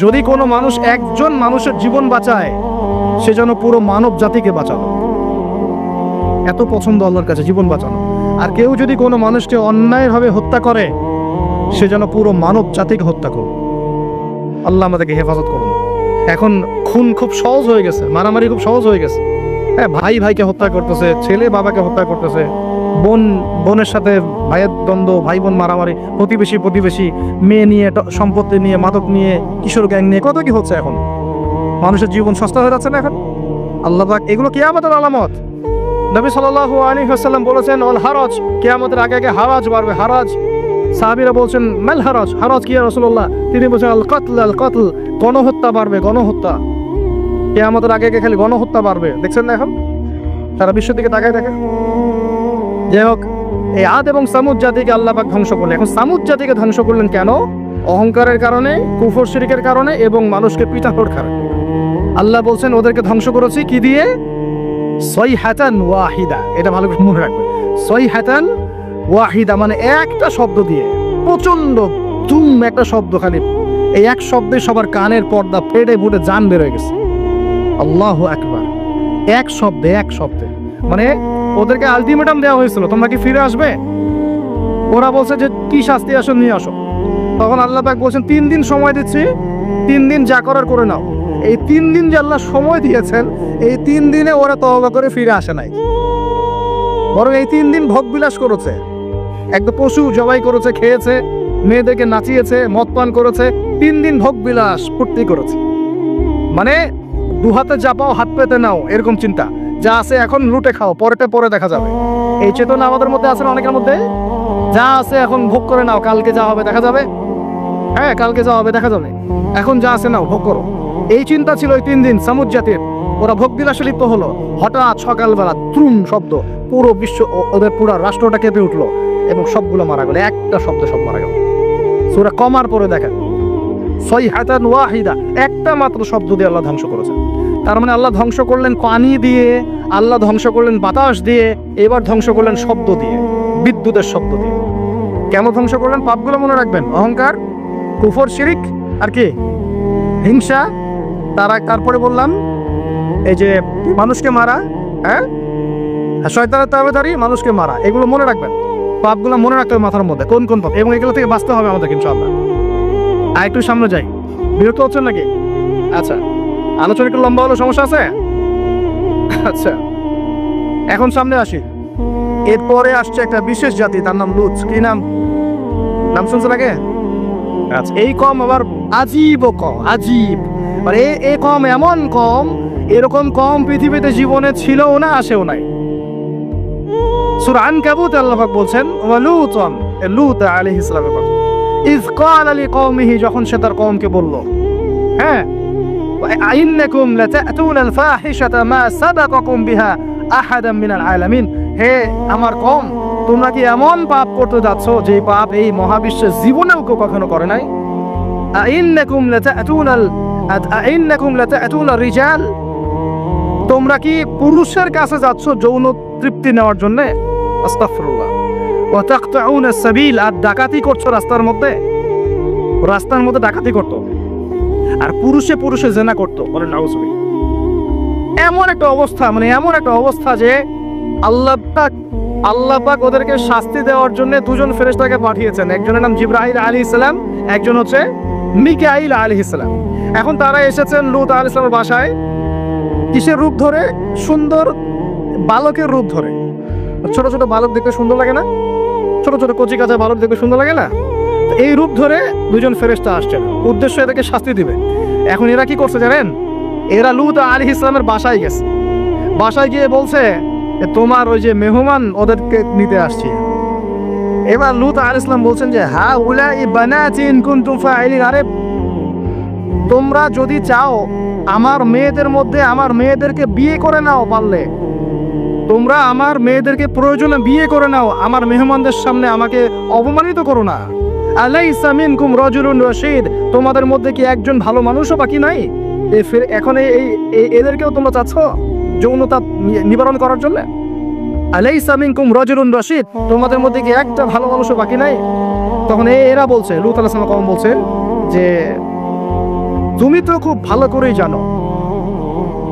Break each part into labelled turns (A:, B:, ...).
A: যদি কোনো মানুষ একজন মানুষের জীবন বাঁচায়, সে যেন পুরো মানব জাতিকে বাঁচালো। এত পছন্দ আল্লাহর কাছে জীবন বাঁচানো। আর কেউ যদি কোনো মানুষকে অন্যায়ভাবে হত্যা করে, সে যেন পুরো মানব জাতিকে হত্যা করবে। আল্লাহ আমাদেরকে হেফাজত করুন। এখন খুন খুব সহজ হয়ে গেছে, মারামারি খুব সহজ হয়ে গেছে। হ্যাঁ, ভাই ভাইকে হত্যা করতেছে, ছেলে বাবাকে হত্যা করতেছে, বোন বোনের সাথে ভাইয়ের দ্বন্দ্ব, ভাই বোন মারামারি, প্রতিবেশী মেয়ে নিয়ে, সম্পত্তি নিয়ে, মাদক নিয়ে, কিশোর গ্যাং নিয়ে, কত কি হচ্ছে এখন। মানুষের জীবন সস্তা হয়ে যাচ্ছে না এখন। আল্লাহ পাক এগুলো কিয়ামতের আলামত। নবী সাল্লাল্লাহু আলাইহি ওয়াসাল্লাম বলেছেন, ওয়াল হারাজ, কিয়ামতের আগে আগে হারাজ বাড়বে, হারাজ। সাহাবীরা বলছেন, মাল হারাজ, হারাজ কি ইয়া রাসূলুল্লাহ? তিনি বলছেন, আল কতল, গণহত্যা বাড়বে, গণহত্যা। কিয়ামতের আগে আগে খালি গণহত্যা বাড়বে। দেখছেন না এখন সারা বিশ্বের দিকে তাকায় দেখেন। যাই হোক, এই আদ এবং সামুদ জাতিকে আল্লাহ পাক ধ্বংস করলেন। এখন সামুদ জাতিকে ধ্বংস করলেন কেন? অহংকারের কারণে, কুফর শিরকের কারণে এবং মানুষকে পিটানোর কারণে। আল্লাহ বলছেন ওদেরকে ধ্বংস করেছি কি দিয়ে? সাইহাতান ওয়াহিদা। এটা ভালো করে মনে রাখবেন। সাইহাতান ওয়াহিদা মানে একটা শব্দ দিয়ে, প্রচন্ড দুম একটা শব্দ, খালি এই এক শব্দে সবার কানের পর্দা ফেটে ফুটে জান বের হয়ে গেছে। আল্লাহু আকবার। এক শব্দে মানে ওদেরকে আলটিমেটাম দেওয়া হয়েছিল, তোমরা কি ফিরে আসবে? ওরা বলছে যে কি শাস্তি আসো নিয়ে আসো। তখন আল্লাহ পাক বলছেন 3 দিন সময় দিচ্ছি, 3 দিন যা করার করে নাও। এই 3 দিন যে আল্লাহ সময় দিয়েছেন, এই 3 দিনে ওরা তওবা করে ফিরে আসে নাই, বরং এই 3 দিন ভোগবিলাস করেছে। একটা পশু জবাই করেছে, খেয়েছে, মেয়েদেরকে নাচিয়েছে, মদ পান করেছে। 3 দিন ভোগবিলাস ফুর্তি করেছে। মানে দু হাতে যা পাও হাত পেতে নাও, এরকম চিন্তা। যা আছে এখন লুটে খাও, পরেটা পরে দেখা যাবে। এই চেতনা আমাদের মধ্যে আছে না অনেকের মধ্যে? যা আছে এখন ভোগ করে নাও, কালকে যা হবে দেখা যাবে। হ্যাঁ, কালকে যা হবে দেখা যাবে, এখন যা আছে নাও, ভোগ করো। এই চিন্তা ছিল এই 3 দিন সামুদ জাতির। ওরা ভোগ বিলাসে লিপ্ত হলো। হঠাৎ সকালবেলা ত্রুম শব্দ, পুরো বিশ্ব, ওদের পুরো রাষ্ট্রটা কেঁপে উঠলো এবং সবগুলো মারা গেল। একটা শব্দে সব মারা গেল। সূরা কমার পরে দেখেন, সাইহাতান ওয়াহিদা, একটা মাত্র শব্দ দিয়ে আল্লাহ ধ্বংস করেছেন। তার মানে আল্লাহ ধ্বংস করলেন পানি দিয়ে, আল্লাহ ধ্বংস করলেন বাতাস দিয়ে, এবার ধ্বংস করলেন শব্দ দিয়ে, বিদ্যুতের শব্দ দিয়ে। কেন ধ্বংস করলেন? পাপগুলো মনে রাখবেন, অহংকার, কুফর, শিরিক, আর কি হিংসা। তারপরে বললাম এই যে মানুষকে মারা, হ্যাঁ, শয়তানের তাবেদারি, মানুষকে মারা, এগুলো মনে রাখবেন। পাপগুলো মনে রাখতে হবে মাথার মধ্যে, কোন কোন পাপ, এবং এগুলো থেকে বাঁচতে হবে আমাদের ইনশাআল্লাহ। আর একটু সামনে যাই, বিরক্ত হচ্ছেন নাকি? আচ্ছা, আলোচনা একটু লম্বা হলো, সমস্যা আছে? আচ্ছা, এখন সামনে আসি। এরপরে আসছে একটা বিশেষ জাতি, তার নাম লুত। কি নাম? নাম শুনছেন আগে? আচ্ছা, এই কম আবার আজীব কম, আজীব মানে এই কম এমন কম, এরকম কম পৃথিবীতে জীবনে ছিলও না, আসেও নাই। সূরা আনকাবুত আল্লাহ পাক বলছেন, ওয়া লুতন, লূত আলাইহিস সালামের কথা, ইয ক্বালা লিকওমিহি, যখন সে তার কওমকে বলল, হ্যাঁ, আইন্নাকুম লাতাতুনাল ফাহিশাতা মা সাবাকাকুম বিহা আহাদাম মিনাল আলামিন। হে আমার কওম, তোমরা কি এমন পাপ করতে যাচ্ছ যে পাপ এই মহাবিশ্বের জীবনেও কেউ কখনো করে নাই? আইন্নাকুম লাতাতুনার রিজাল, তোমরা কি পুরুষের কাছে যাচ্ছ যৌন তৃপ্তি নেওয়ার জন্য? আস্তাগফিরুল্লাহ। ওয়া তাকতাউনাস সাবিল, আর ডাকাতি করছো রাস্তার মধ্যে ডাকাতি করতো, আর পুরুষে জেনা করতো। বলেন নাউজুবিল্লাহ। এমন একটা অবস্থা যে আল্লাহ পাক ওদেরকে শাস্তি দেওয়ার জন্য 2 জন ফেরেশতাকে পাঠিয়েছেন। একজনের নাম জিবরাইল আলাইহিস সালাম, একজন হচ্ছে মিকাইল আলাইহিস সালাম। এখন তারা এসেছেন লূত আলাইহিস সালামের বাসায়। কিসের রূপ ধরে? সুন্দর বালকের রূপ ধরে। ছোট ছোট বালক দেখতে সুন্দর লাগে না? ছোট ছোট কচি কাঁচা বালক দেখতে সুন্দর লাগে না? এই রূপ ধরে 2 জন ফেরেশতা আসছেন, উদ্দেশ্য এদেরকে শাস্তি দিবে। এখন এরা কি করছে জানেন? এরা লূত আলাইহিস সালামের বাসায় গেছে। বাসায় গিয়ে বলছে, তোমার ওই যে মেহমান, ওদেরকে নিতে আসছি। এবার লূত আলাইহিস সালাম বলছেন যে, হা উলাই বানাতি ইন কুনতুম ফাইলিন, আরে তোমরা যদি চাও আমার মেয়েদের মধ্যে আমার মেয়েদেরকে বিয়ে করে নাও, পারলে তোমরা আমার মেয়েদেরকে প্রয়োজনে বিয়ে করে নাও, আমার মেহমানদের সামনে আমাকে অপমানিত করো না। আলাইসা মিনকুম রাজুলুন রাশীদ, তোমাদের মধ্যে কি একজন ভালো মানুষও বাকি নাই? এখন এদেরকেও তোমরা চাচ্ছ যৌনতা নিবারণ করার জন্য? আলাইসা মিনকুম রাজুলুন রাশীদ, তোমাদের মধ্যে কি একটা ভালো মানুষও বাকি নাই? তখন এরা বলছে, লূত আলাইহিস সালাম কওম বলছে যে তুমি তো খুব ভালো করেই জানো,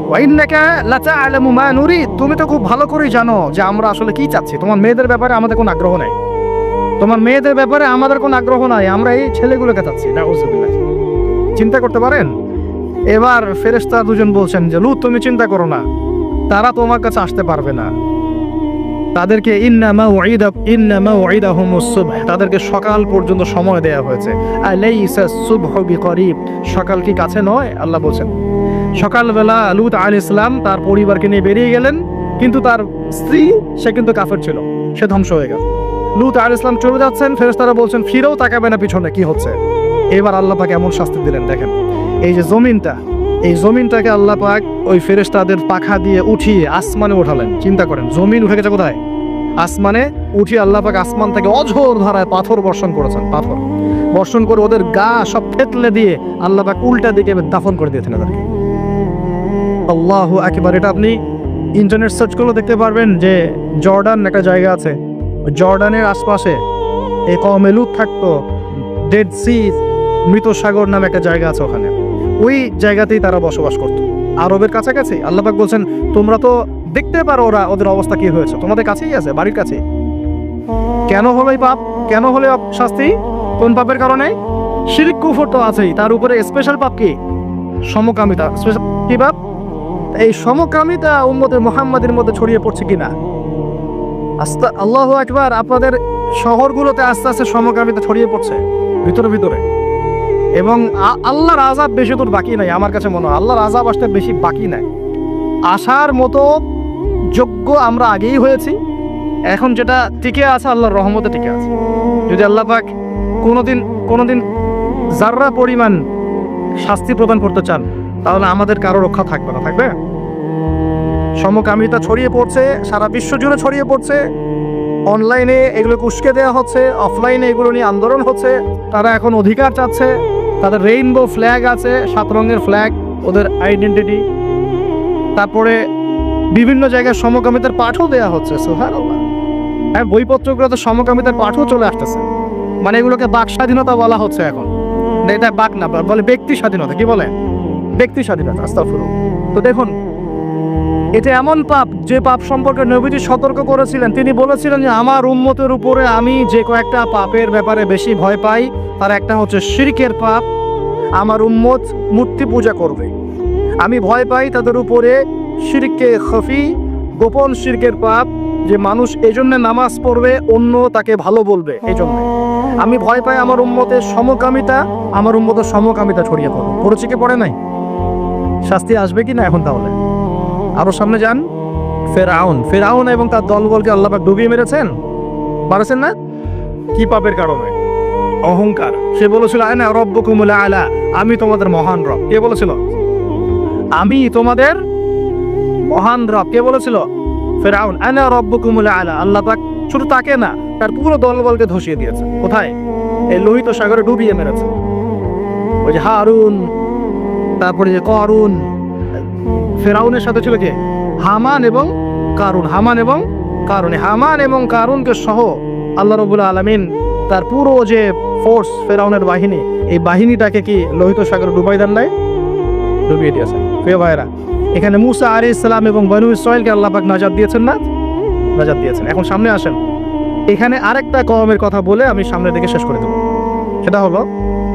A: ওয়াইন্নাকা লাতা'লামু মা নুরিদ, তুমি তো খুব ভালো করেই জানো যে আমরা আসলে কি চাচ্ছি। তোমার মেয়েদের ব্যাপারে আমাদের কোনো আগ্রহ নাই, তোমার মেয়েদের ব্যাপারে আমাদের কোনো আগ্রহ নাই, আমরা এই ছেলেগুলোকে চাচ্ছি। নাউযুবিল্লাহ। চিন্তা করতে পারেন? এবার ফেরেশতা দুজন বলছেন যে লূত তুমি চিন্তা করো না, তারা তোমার কাছে আসতে পারবে না। তাদেরকে ইন্নামা ওয়াইদাহুমুস সুবহ, তাদেরকে সকাল পর্যন্ত সময় দেয়া হয়েছে। আলাইসা সুবহু বিকরিব, সকাল কি কাছে নয়? আল্লাহ বলছেন সকালবেলা লূত আলাইহিস সালাম তার পরিবারকে নিয়ে বেরিয়ে গেলেন, কিন্তু তার স্ত্রী সে কিন্তু কাফের ছিল, সে ধ্বংস হয়ে গেল। লূত আলাইহিস সালাম চলে যাচ্ছেন, ফেরেশতারা বলছেন ফিরেও তাকাবে না পিছনে, কি হচ্ছে। এবার আল্লাহ পাক এমন শাস্তি দিলেন, দেখেন এই যে জমিনটা, এই জমিনটাকে আল্লাহ পাক ওই ফেরেশতাদের পাখা দিয়ে উঠিয়ে আসমানে উঠালেন। চিন্তা করেন, জমিন উঠে গেছে কোথায়? আসমানে। উঠিয়ে আল্লাহ পাক আসমান থেকে অঝোর ধারায় পাথর বর্ষণ করেছেন, পাথর বর্ষণ করে ওদের গা সব থেতলে দিয়ে আল্লাহ পাক উল্টা দিকে দাফন করে দিয়েছেন ওদেরকে। আল্লাহু আকবার। এটা আপনি ইন্টারনেট সার্চ করলে দেখতে পারবেন যে জর্ডান একটা জায়গা আছে, জর্ডানের আশপাশে এই কওমে লূত থাকতো। ডেড সি, মৃত সাগর নামে একটা জায়গা আছে, ওখানে ওই জায়গাতেই তারা বসবাস করত, আরবের কাছাকাছি। আল্লাহ পাক বলছেন তোমরা তো দেখতে পারো ওদের অবস্থা কি হয়েছে, তোমাদের কাছেই আছে, বাড়ির কাছে। কেন হলো এই পাপ? কেন হলো শাস্তি? কোন পাপের কারণে? শিরক কুফর তো আছেই, তার উপরে স্পেশাল পাপ কি? সমকামিতা। স্পেশাল কি পাপ? এই সমকামিতা উম্মতে মুহাম্মাদের মধ্যে ছড়িয়ে পড়ছে কিনা? আল্লাহু আকবার। আপনাদের শহরগুলোতে আস্তে আস্তে সমকামিতা ছড়িয়ে পড়ছে ভিতরে ভিতরে, এবং আল্লাহর আযাব বেশি দূর বাকি নাই। আমার কাছে মনে হয় আল্লাহর আযাব আসতে বেশি বাকি নাই, আসার মতো যোগ্য আমরা আগেই হয়েছি। এখন যেটা টিকে আছে আল্লাহর রহমতে টিকে আছে। যদি আল্লাহ পাক কোনোদিন যাররা পরিমাণ শাস্তি প্রদান করতে চান, তাহলে আমাদের কারো রক্ষা থাকবে না। থাকবে? সমকামিতা ছড়িয়ে পড়ছে, সারা বিশ্ব জুড়ে ছড়িয়ে পড়ছে। অনলাইনে এগুলোকে উস্কে দেওয়া হচ্ছে, অফলাইনে এগুলো নিয়ে আন্দোলন হচ্ছে। তারা এখন অধিকার চাচ্ছে, তাদের রেইনবো ফ্ল্যাগ আছে, 7 রঙের ফ্ল্যাগ, ওদের আইডেন্টিটি। তারপরে বিভিন্ন জায়গায় সমকামিতার পাঠও দেওয়া হচ্ছে। সুবহানাল্লাহ। হ্যাঁ, বইপত্রগুলোতে সমকামিতার পাঠও চলে আসতেছে। মানে এগুলোকে বাক স্বাধীনতা বলা হচ্ছে এখন। এটা বাক না, বলে ব্যক্তি স্বাধীনতা। কি বলে? ব্যক্তি স্বাধীনতা। আস্তাগফিরুল্লাহ। তো দেখুন, এটা এমন পাপ যে পাপ সম্পর্কে নবীজি সতর্ক করেছিলেন। তিনি বলেছিলেন যে আমার উম্মতের উপরে আমি যে কয়েকটা পাপের ব্যাপারে বেশি ভয় পাই, তার একটা হচ্ছে শিরকের পাপ। আমার উম্মত মূর্তি পূজা করবে, আমি ভয় পাই তাদের উপরে শিরকে খফি, গোপন শিরকের পাপ, যে মানুষ এজন্য নামাজ পড়বে, অন্য তাকে ভালো বলবে, এই জন্য আমি ভয় পাই। আমার উম্মতের সমকামিতা, আমার উম্মতের সমকামিতা ছড়িয়ে পড়বে। পড়েছে কি পড়ে নাই? শাস্তি আসবে কি না এখন? তাহলে আরো সামনে যান। ফেরাউন এবং তার দলবলকে আল্লাহ পাক ডুবিয়ে মেরেছেন, পারেছেন না? কি পাপের কারণে? অহংকার। সে বলেছিল আনা রব্বুকুমুল আলা, আমি তোমাদের মহান রব। কে বলেছিল? আমি তোমাদের মহান রব। কে বলেছিল? ফেরাউন। আনা রব্বুকুমুল আলা। আল্লাহ পাক শুধু তাকে না, তার পুরো দলবলকে ধসিয়ে দিয়েছে। কোথায়? এই লোহিত সাগরে ডুবিয়ে মেরেছে। ওই যে হারুন, তারপরে যে করুন, ফেরাউনের সাথে ছিল কে? হামান এবং কারুন। হামান এবং কারুনকে সহ আল্লাহ রাব্বুল আলামিন তার পুরো যে ফোর্স, ফেরাউনের বাহিনী, এই বাহিনীটাকে কি লোহিত সাগরে ডুবাই দেন নাই? ডুবিয়ে দিয়েছে। প্রিয় ভাইরা, এখানে মুসা আলাইহিস সালাম এবং বনু ইসরাঈলকে আল্লাহ পাক নাজাত দিয়েছেন না? নাজাত দিয়েছেন। এখন সামনে আসেন, এখানে আরেকটা কওমের কথা বলে আমি সামনের দিকে শেষ করে দেব। সেটা হলো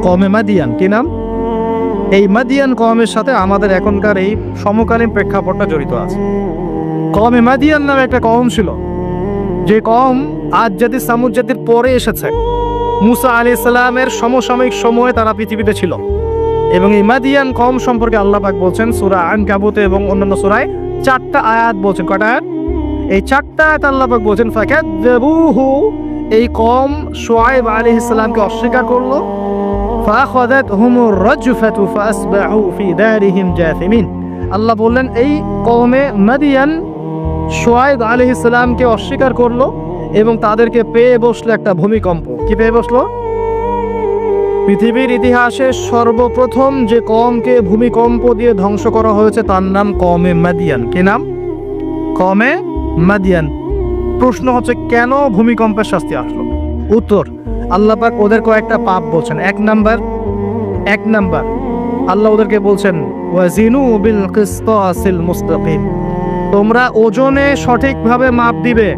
A: কওমে মাদিয়ান। কি নাম? এই মাদিয়ান কওমের সাথে আমাদের এখনকার এই সমকালীন প্রেক্ষাপটটা জড়িত আছে। কওমে মাদিয়ান নামে একটা কওম ছিল, যে কওম আদ জাতি সামুদ জাতির পরে এসেছে। মুসা আলাইহিস সালামের সমসাময়িক সময়ে তারা পৃথিবীতে ছিল। এবং এই মাদিয়ান কওম সম্পর্কে আল্লাহ পাক বলছেন সূরা আনকাবুতে এবং অন্যান্য সূরায় 4টা আয়াত বলছেন। কয়টা আয়াত? এই 4টা আয়াত আল্লাহ পাক বলছেন ফাকাযযাবুহু, এই কওম শুআয়ব আলাইহিস সালামকে অস্বীকার করলো। ফাআখাযাতহুমুর রাজফাতু ফাসবাহু ফি দারিহিম জাথিমিন। আল্লাহ বললেন এই কওমে মাদিয়ান শুআয়ব আলাইহিস সালামকে অস্বীকার করলো এবং তাদেরকে পেয়ে বসলো একটা ভূমিকম্প। কি পেয়ে বসলো? পৃথিবীর ইতিহাসে সর্বপ্রথম যে কওমকে ভূমিকম্প দিয়ে ধ্বংস করা হয়েছে তার নাম কওমে মাদিয়ান। কি নাম? কওমে মাদিয়ান। প্রশ্ন হচ্ছে কেন ভূমিকম্পের শাস্তি আসলো? উত্তর, আল্লাহ পাক ওদের কয়েকটা পাপ বলছেন। এক নাম্বার আল্লাহ ওদেরকে বলছেন ওয়াজিনু বিল কিসতাসিল মুস্তাকিম, তোমরা ওজনে সঠিকভাবে মাপ দিবে।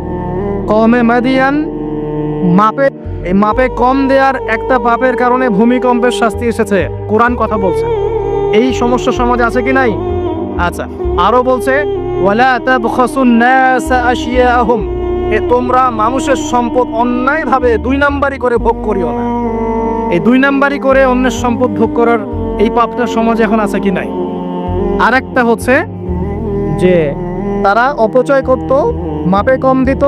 A: কমে মাদিয়ান মাপে কম দেওয়ার একটা পাপের কারণে ভূমিকম্পের শাস্তি এসেছে, কোরআন কথা বলছে। এই সমস্যা সমাজে আছে কি নাই? আচ্ছা, আরো বলছে ওয়ালা তাবখাসুন নাস আশিয়াহুম, তোমরা মানুষের সম্পদ অন্যায়ভাবে 2 নাম্বারি করে ভোগ করিও না। এই 2 নাম্বারি করে অন্যের সম্পদ ভোগ করার এই পাপটা সমাজে এখন আছে কি নাই? আরেকটা হচ্ছে যে তারা অপচয় করত, মাপে কম দিত,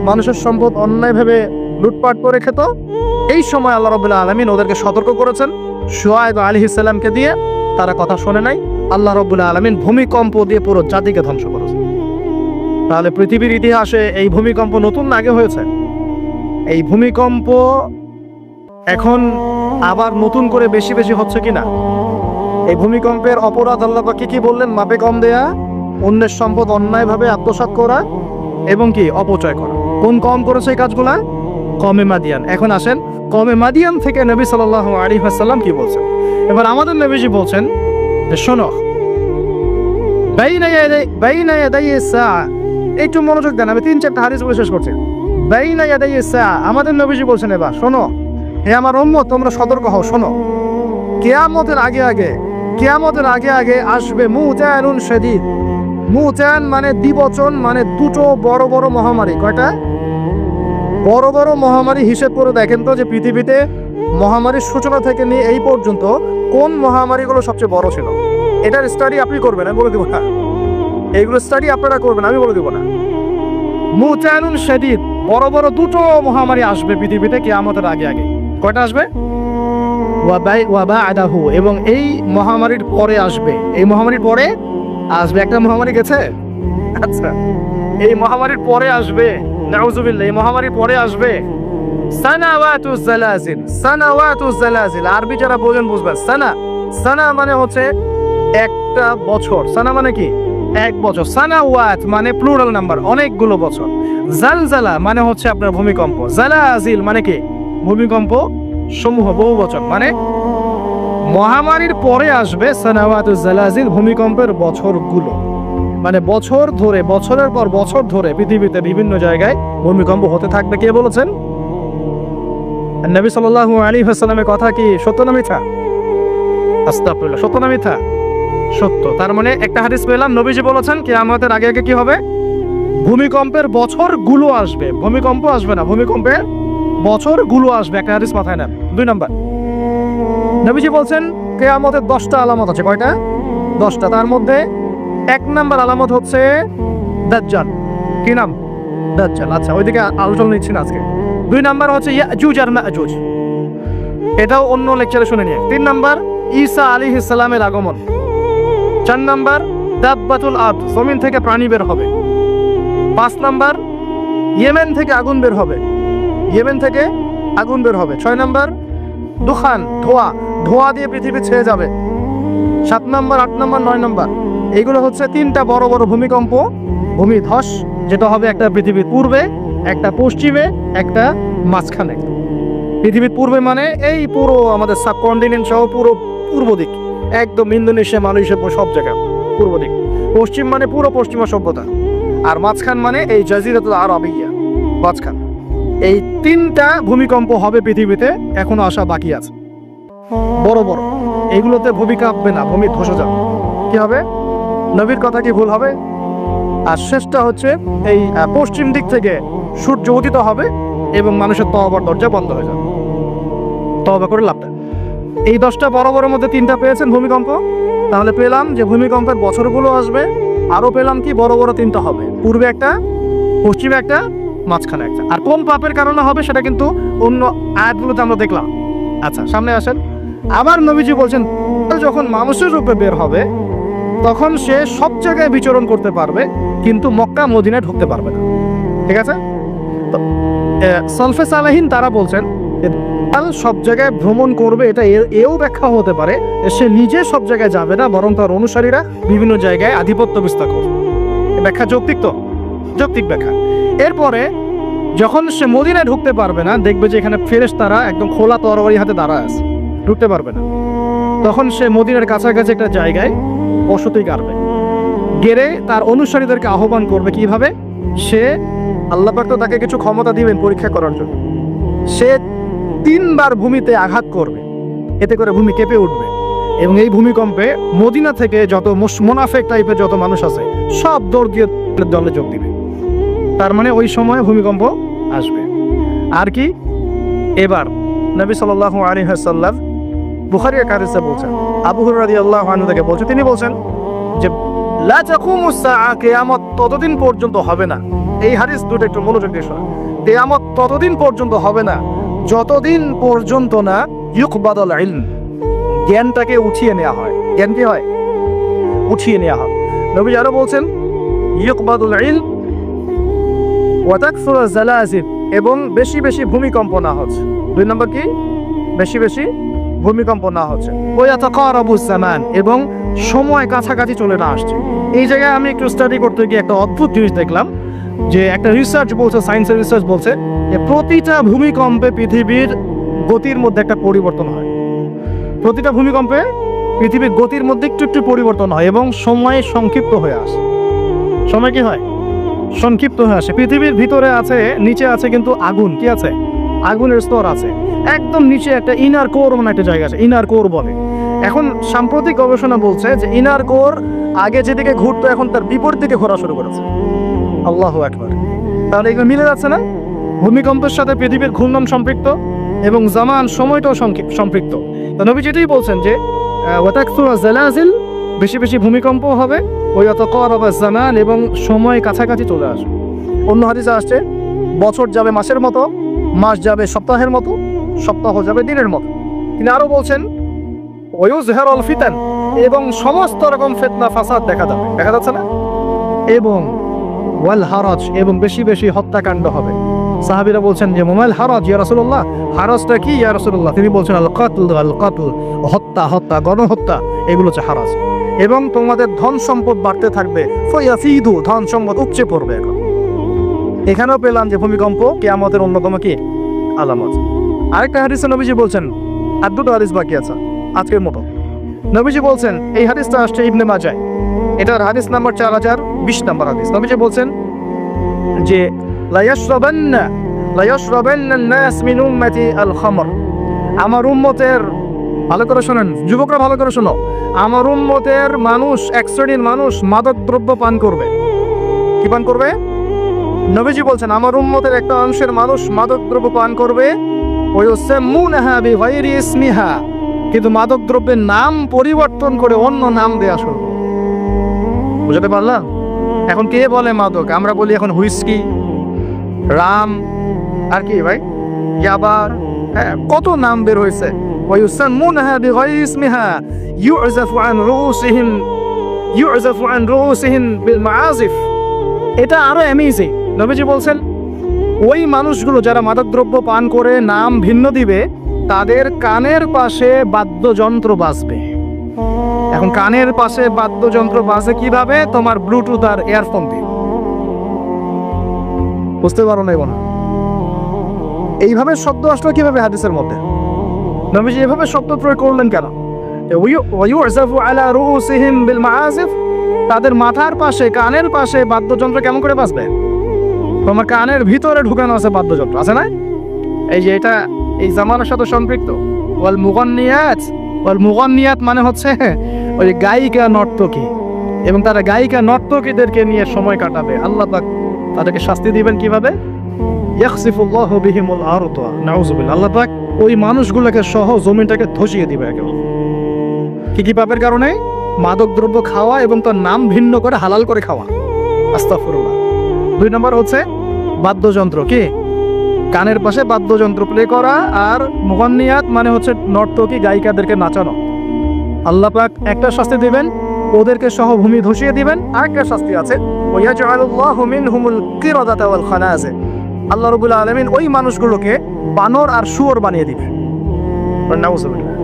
A: মানুষের সম্পদ অন্যায়ভাবে লুটপাট করে খেত। এই সময় আল্লাহ রাব্বুল আলামিন ওদেরকে সতর্ক করেছেন শুআয়ব আলাইহিস সালামকে দিয়ে, তারা কথা শোনে নাই। আল্লাহ রাব্বুল আলামিন ভূমিকম্প দিয়ে পুরো জাতিকে ধ্বংস করেছেন। তাহলে পৃথিবীর ইতিহাসে এই ভূমিকম্প নতুন না, আগে হয়েছে। এই ভূমিকম্প এখন আবার নতুন করে বেশি বেশি হচ্ছে কিনা? এই ভূমিকম্পের অপরাধ আল্লাহ পাক কি বললেন? মাপে কম দেয়া, অন্যের সম্পদ অন্যায়ভাবে আত্মসাৎ করা এবং কি অপচয় করা। কোন কম করেছে এই কাজগুলা? কমে মাদিয়ান। এখন আসেন কমে মাদিয়ান থেকে নবী সাল্লাল্লাহু আলাইহি ওয়াসাল্লাম কি বলছেন। এবার আমাদের নবীজি বলছেন যে শোনো, বাইনা ইয়াদাই সাআ, একটু মনোযোগ দেন, আমি 3-4টা হাদিস বলে শেষ করছি। বাইনা ইয়াদাই সাআ, আমাদের নবীজি বলছেন এবার শোনো, হে আমার উম্মত তোমরা সতর্ক হও, শোনো, কিয়ামতের আগে আগে আসবে মুতানুন শাদীদ। মুতান মানে দ্বিবচন, মানে দুটো বড় বড় মহামারী। কয়টা বড় বড় মহামারী? হিসেব করে দেখেন তো যে পৃথিবীতে মহামারীর সূচনা থেকে নিয়ে এই পর্যন্ত কোন মহামারীগুলো সবচেয়ে বড় ছিল। এটার স্টাডি আপনি করবেন, আমি বলে দেবো না। এইগুলো স্টাডি আপনারা করবেন, আমি বলে দেবো না। মুতানুন শাদীদ, বড় বড় দুটো মহামারী আসবে পৃথিবীতে কিয়ামতের আগে আগে। কয়টা আসবে? ওয়াবাদাহু, এবং এই মহামারীর পরে আসবে। এই মহামারীর পরে আসবে একটা মহামারী গেছে। আচ্ছা, এই মহামারীর পরে আসবে, নাউজুবিল্লাহ, এই মহামারীর পরে আসবে সানাওয়াতুজ জালাজিল। সানাওয়াতুজ জালাজিল আরবি যারা বোঝেন বুঝবেন। সানা মানে হচ্ছে একটা বছর। সানা মানে কি? এক বছর। সানাওয়াত মানে প্লুরাল নাম্বার, অনেকগুলো বছর। জালজালা মানে হচ্ছে আপনার ভূমিকম্প। জালাজিল মানে কি? ভূমিকম্প সমূহ, বহু বছর। মানে মহামারীর পরে আসবে সানাওয়াতুজ জালাজিল, ভূমিকম্পের বছরগুলো। মানে বছর ধরে, বছরের পর বছর ধরে পৃথিবীতে বিভিন্ন জায়গায় ভূমিকম্প হতে থাকবে। কে বলেছেন? নবী সাল্লাল্লাহু আলাইহি ওয়াসাল্লামের কথা কি সত্য না মিথ্যা? আস্তাগফিরুল্লাহ, সত্য না মিথ্যা? সত্য। তার মানে একটা হাদিস পেলাম, নবীজি বলেছেন কিয়ামতের আগে আগে কি হবে? ভূমিকম্পের বছরগুলো আসবে। ভূমিকম্প আসবে না, ভূমিকম্পের বছরগুলো আসবে। একটা হাদিস মাথায় নেন। 2 নাম্বার, নবীজি বলছেন কিয়ামতের 10টা আলামত আছে। কয়টা? 10টা। তার মধ্যে 1 নাম্বার আলামত হচ্ছে দাজ্জাল। কি নাম? দাজ্জাল। আচ্ছা, ওইদিকে আলোচনা নিচ্ছি না আজকে। 2 নাম্বার হচ্ছে ইয়াজুজ আর মাজুজ, এটাও অন্য লেকচারে শুনে নিয়ে। 3 নাম্বার ঈসা আলাইহিস সালামের আগমন। 4 নাম্বার দাব্বাতুল আরদ, জমিন থেকে প্রাণী বের হবে। 5 নাম্বার ইয়েমেন থেকে আগুন বের হবে। ইয়েমেন থেকে আগুন বের হবে। 6 নাম্বার দুখান, ধোঁয়া দিয়ে পৃথিবী ছেয়ে যাবে। 7 নাম্বার, 8 নাম্বার, 9 নাম্বার, এগুলো হচ্ছে 3টা বড় বড় ভূমিকম্প, ভূমিধস, যেটা হবে একটা পৃথিবীর পূর্বে, একটা পশ্চিমে, একটা মাঝখানে। পৃথিবীর পূর্বে মানে এই পুরো আমাদের সাবকন্টিনেন্ট সহ পুরো পূর্ব দিক, একদম ইন্দোনেশিয়া, মালয়েশিয়া, সব জায়গা পূর্ব দিক। পশ্চিম মানে পুরো পশ্চিমা সভ্যতা। আর মাঝখান মানে এই জাজিরাতুল আরবিয়া, মাঝখান। এই 3টা ভূমিকম্প হবে পৃথিবীতে, এখনো আসা বাকি আছে। বড় বড়, এগুলোতে ভূমি কাঁপবে না, ভূমি ধসে যাবে। কি হবে? নবীর কথা কি ভুল হবে? আর শেষটা হচ্ছে এই পশ্চিম দিক থেকে সূর্য উদিত হবে এবং মানুষের তওবার দরজা বন্ধ হয়ে যাবে। তওবা করে লাভ নেই। এই 10টা বড় বড় মধ্যে 3টা পেয়েছেন ভূমিকম্প। তাহলে পেলাম যে ভূমিকম্পের বছরগুলো আসবে। আরো পেলাম কি বড় বড় 3টা হবে, পূর্বে একটা, পশ্চিমে একটা, মাঝখানে একটা। আর কোন পাপের কারণে হবে সেটা কিন্তু অন্য আয়াতগুলোতে আমরা দেখলাম। আচ্ছা, সামনে আসেন। আবার নবীজি বলছেন যখন মানুষের রূপে বের হবে তখন সে সব জায়গায় বিচরণ করতে পারবে, কিন্তু মক্কা মদিনায় ঢুকতে পারবে না। ঠিক আছে? তো সালফে সালেহিন তারা বলছেন সব জায়গায় ভ্রমণ করবে, এটা এও ব্যাখ্যা হতে পারে সে নিজে সব জায়গায় যাবে না, বরং তার অনুসারীরা বিভিন্ন জায়গায় আধিপত্য বিস্তার করবে। ব্যাখ্যা যৌক্তিক তো? যৌক্তিক ব্যাখ্যা। এরপরে যখন সে মদিনায় ঢুকতে পারবে না, দেখবে যে এখানে ফেরেশতারা একদম খোলা তরবারি হাতে দাঁড়ায় আছে, ঢুকতে পারবে না। তখন সে মদিনার কাছাকাছি একটা জায়গায় বসতি গাড়বে, গেড়ে তার অনুসারীদেরকে আহ্বান করবে। কিভাবে? সে, আল্লাহ পাক তো তাকে কিছু ক্ষমতা দিবেন পরীক্ষা করার জন্য, সে 3 বার ভূমিতে আঘাত করবে, এতে করে ভূমি কেঁপে উঠবে, এবং এই ভূমিকম্পে মদিনা থেকে যত মুনাফেক টাইপের যত মানুষ আছে সব দৌড় দিয়ে দলে যোগ দিবে। তার মানে ওই সময় ভূমিকম্প আসবে। আর কি, এবার নবী সাল্লাল্লাহু আলাইহি ওয়াসাল্লাম বুখারী হাদিসে বলছেন, আবু হুরায়রা রাদিয়াল্লাহু আনহু থেকে বলছেন, তিনি বলছেন যে লা তাকুমুস সাআ, কিয়ামত ততদিন পর্যন্ত হবে না। এই হাদিস দুটো একটু মনোযোগ দিয়ে শোনা। কিয়ামত ততদিন পর্যন্ত হবে না যতদিন পর্যন্ত না ইউকবাদুল ইলম, জ্ঞানটাকে উঠিয়ে নেওয়া হয়। জ্ঞান কি হয়? উঠিয়ে নেওয়া হয়। নবী আরো বলছেন ইউকবাদুল ইলম ওয়া তাকসুরু জালাজিল, এবং বেশি বেশি ভূমিকম্প না হচ্ছে। 2 নম্বর কি? বেশি বেশি ভূমিকম্প না হচ্ছে। ওয়া ইয়াতাকারাবুজ জামান, এবং সময় কাছাকাছি চলে না আসছে। এই জায়গায় আমি একটু স্টাডি করতে গিয়ে একটা অদ্ভুত জিনিস দেখলাম, যে একটা রিসার্চ বলছে, সায়েন্সের রিসার্চ বলছে যে প্রতিটা ভূমিকম্পে পৃথিবীর গতির মধ্যে একটা পরিবর্তন হয়। প্রতিটা ভূমিকম্পে পৃথিবীর গতির মধ্যে একটু একটু পরিবর্তন হয় এবং সময় সংক্ষিপ্ত হয়ে আসে। সময় কি হয়? সংক্ষিপ্ত হয়ে আসে। পৃথিবীর ভিতরে আছে, নিচে আছে কিন্তু আগুন, কি আছে? আগুনের স্তর আছে। একদম নিচে একটা ইনার কোর মানে একটা জায়গা আছে, ইনার কোর বলে। এখন সাম্প্রতিক গবেষণা বলছে যে ইনার কোর আগে যেদিকে ঘুরতো এখন তার বিপরীত দিকে ঘোরা শুরু করেছে। আল্লাহু আকবার। তাহলে এগুলো মিলে যাচ্ছে না? ভূমিকম্পের সাথে পৃথিবীর ঘূর্ণন সম্পৃক্ত এবং জামান, সময়টাও সম্পৃক্ত। তো নবী যেটাই বলছেন যে ওয়া তাকসুরু জালাজিল, বেশি বেশি ভূমিকম্প হবে, ওয়া ইয়াতাকারাবুজ জামান, এবং সময় কাছাকাছি চলে আসবে। অন্য হাদিসে আসছে বছর যাবে মাসের মতো, মাস যাবে সপ্তাহের মতো, সপ্তাহ যাবে দিনের মতো। তিনি আরো বলছেন ওয়ায়ুযহারুল ফিতান, এবং সমস্ত রকম ফিতনা ফাসাদ দেখা যাবে, দেখা যাচ্ছে না? এবং ওয়াল হারাজ, এবং বেশি বেশি হত্যাকাণ্ড হবে। সাহাবীরা বলছেন যে মাল হারাজ ইয়া রাসূলুল্লাহ, হারাজটা কি ইয়া রাসূলুল্লাহ? তিনি বলছেন আল কাতল, হত্যা, গণহত্যা, এগুলো হচ্ছে হারাজ। এবং তোমাদের ধন সম্পদ বাড়তে থাকবে, ফায়াফিদু, ধন সম্পদ উপচে পড়বে। এখন এখানেও পেলাম যে ভূমিকম্প কিয়ামতের অন্যতম কি আলামত। আরেকটা হাদিসে নবীজি বলছেন, আর দুটো হাদিস বাকি আছে আজকের মতো। নবীজি বলছেন, এই হাদিসটা আসছে ইবনে মাজায়, এটার হাদিস নাম্বার 4020 নম্বর হাদিস। নবীজি বলছেন যে লা ইয়াশরাবান্না আন-নাস মিন উম্মতি আল-খামর, আমার উম্মতের, ভালো করে শোনেন যুবকরা, ভালো করে শোনো, আমার উম্মতের মানুষ, এক শ্রেণীর মানুষ মাদক দ্রব্য পান করবে। কি পান করবে? নবীজি বলছেন আমার উম্মতের একটা অংশের মানুষ মাদক দ্রব্য পান করবে, ওয়ায়ুসাম্মুনাহা বিগাইরি ইসমিহা, কিন্তু মাদক দ্রব্যের নাম পরিবর্তন করে অন্য নাম দেয়া শুরু। বুঝতে পারলাম? এখন কে বলে মাদক? আমরা বলি এখন হুইস্কি, রাম, আর কি ভাই, ইয়াবার, কত নাম বের হয়েছে। ওয়ায়ুসাম্মুনাহা বিগাইরি ইসমিহা ইউযাফু আন রুউসিহিম বিল মাআজিফ। এটা আরো অ্যামেজিং। নবীজি বলছেন ওই মানুষগুলো যারা মাদকদ্রব্য পান করে নাম ভিন্ন দিবে, তাদের কানের পাশে বাদ্যযন্ত্র বাজবে। এখন কানের পাশে বাদ্যযন্ত্র বাজে কিভাবে? তোমার ব্লুটুথ আর ইয়ারফোন দিয়ে। বুঝতে পারো না? এইভাবে শব্দ আসলো কিভাবে হাদিসের মধ্যে? নবীজি এভাবে শব্দ প্রয়োগ করলেন কেন? ওয়ায়ুযাফু আলা রুউসিহিম বিল মাআজিফ, তাদের মাথার পাশে, কানের পাশে বাদ্যযন্ত্র কেমন করে বাজবে? তোমার কানের ভিতরে ঢুকানো আছে বাদ্যযন্ত্র, আছে না? এই যে এটা এই জামানার সাথে সম্পৃক্ত। ওয়াল মুগান্নিয়াত মানে হচ্ছে ওই গায়িকা, নর্তকী, এবং তারা গায়িকা নর্তকীদেরকে নিয়ে সময় কাটাবে। আল্লাহ পাক তাদেরকে শাস্তি দিবেন কিভাবে? ইয়াখসিফুল্লাহু বিহিমুল আরদ, নাউযুবিল্লাহ। আল্লাহ পাক ওই মানুষগুলোকে সহ জমিনটাকে ধসিয়ে দিবে একেবারে। কি পাপের কারণে? মাদক দ্রব্য খাওয়া এবং তার নাম ভিন্ন করে হালাল করে খাওয়া। আস্তাগফিরুল্লাহ। 2 নম্বর হচ্ছে বাদ্যযন্ত্র, কি কানের পাশে বাদ্যযন্ত্র প্লে করা, আর মুগান্নিয়াত মানে হচ্ছে নর্তকী, গায়িকাদেরকে নাচানো। আল্লাহ পাক একটা শাস্তি দিবেন, ওদেরকে সহ ভূমি ধসিয়ে দিবেন। আরেকটা শাস্তি আছে, ওয়ায়াজআলুল্লাহু মিনহুমুল কিরাদাতা ওয়াল খানাজির, আল্লাহ রাব্বুল আলামিন ওই মানুষগুলোকে বানর আর শুয়োর বানিয়ে দিবেন। নাউযুবিল্লাহ।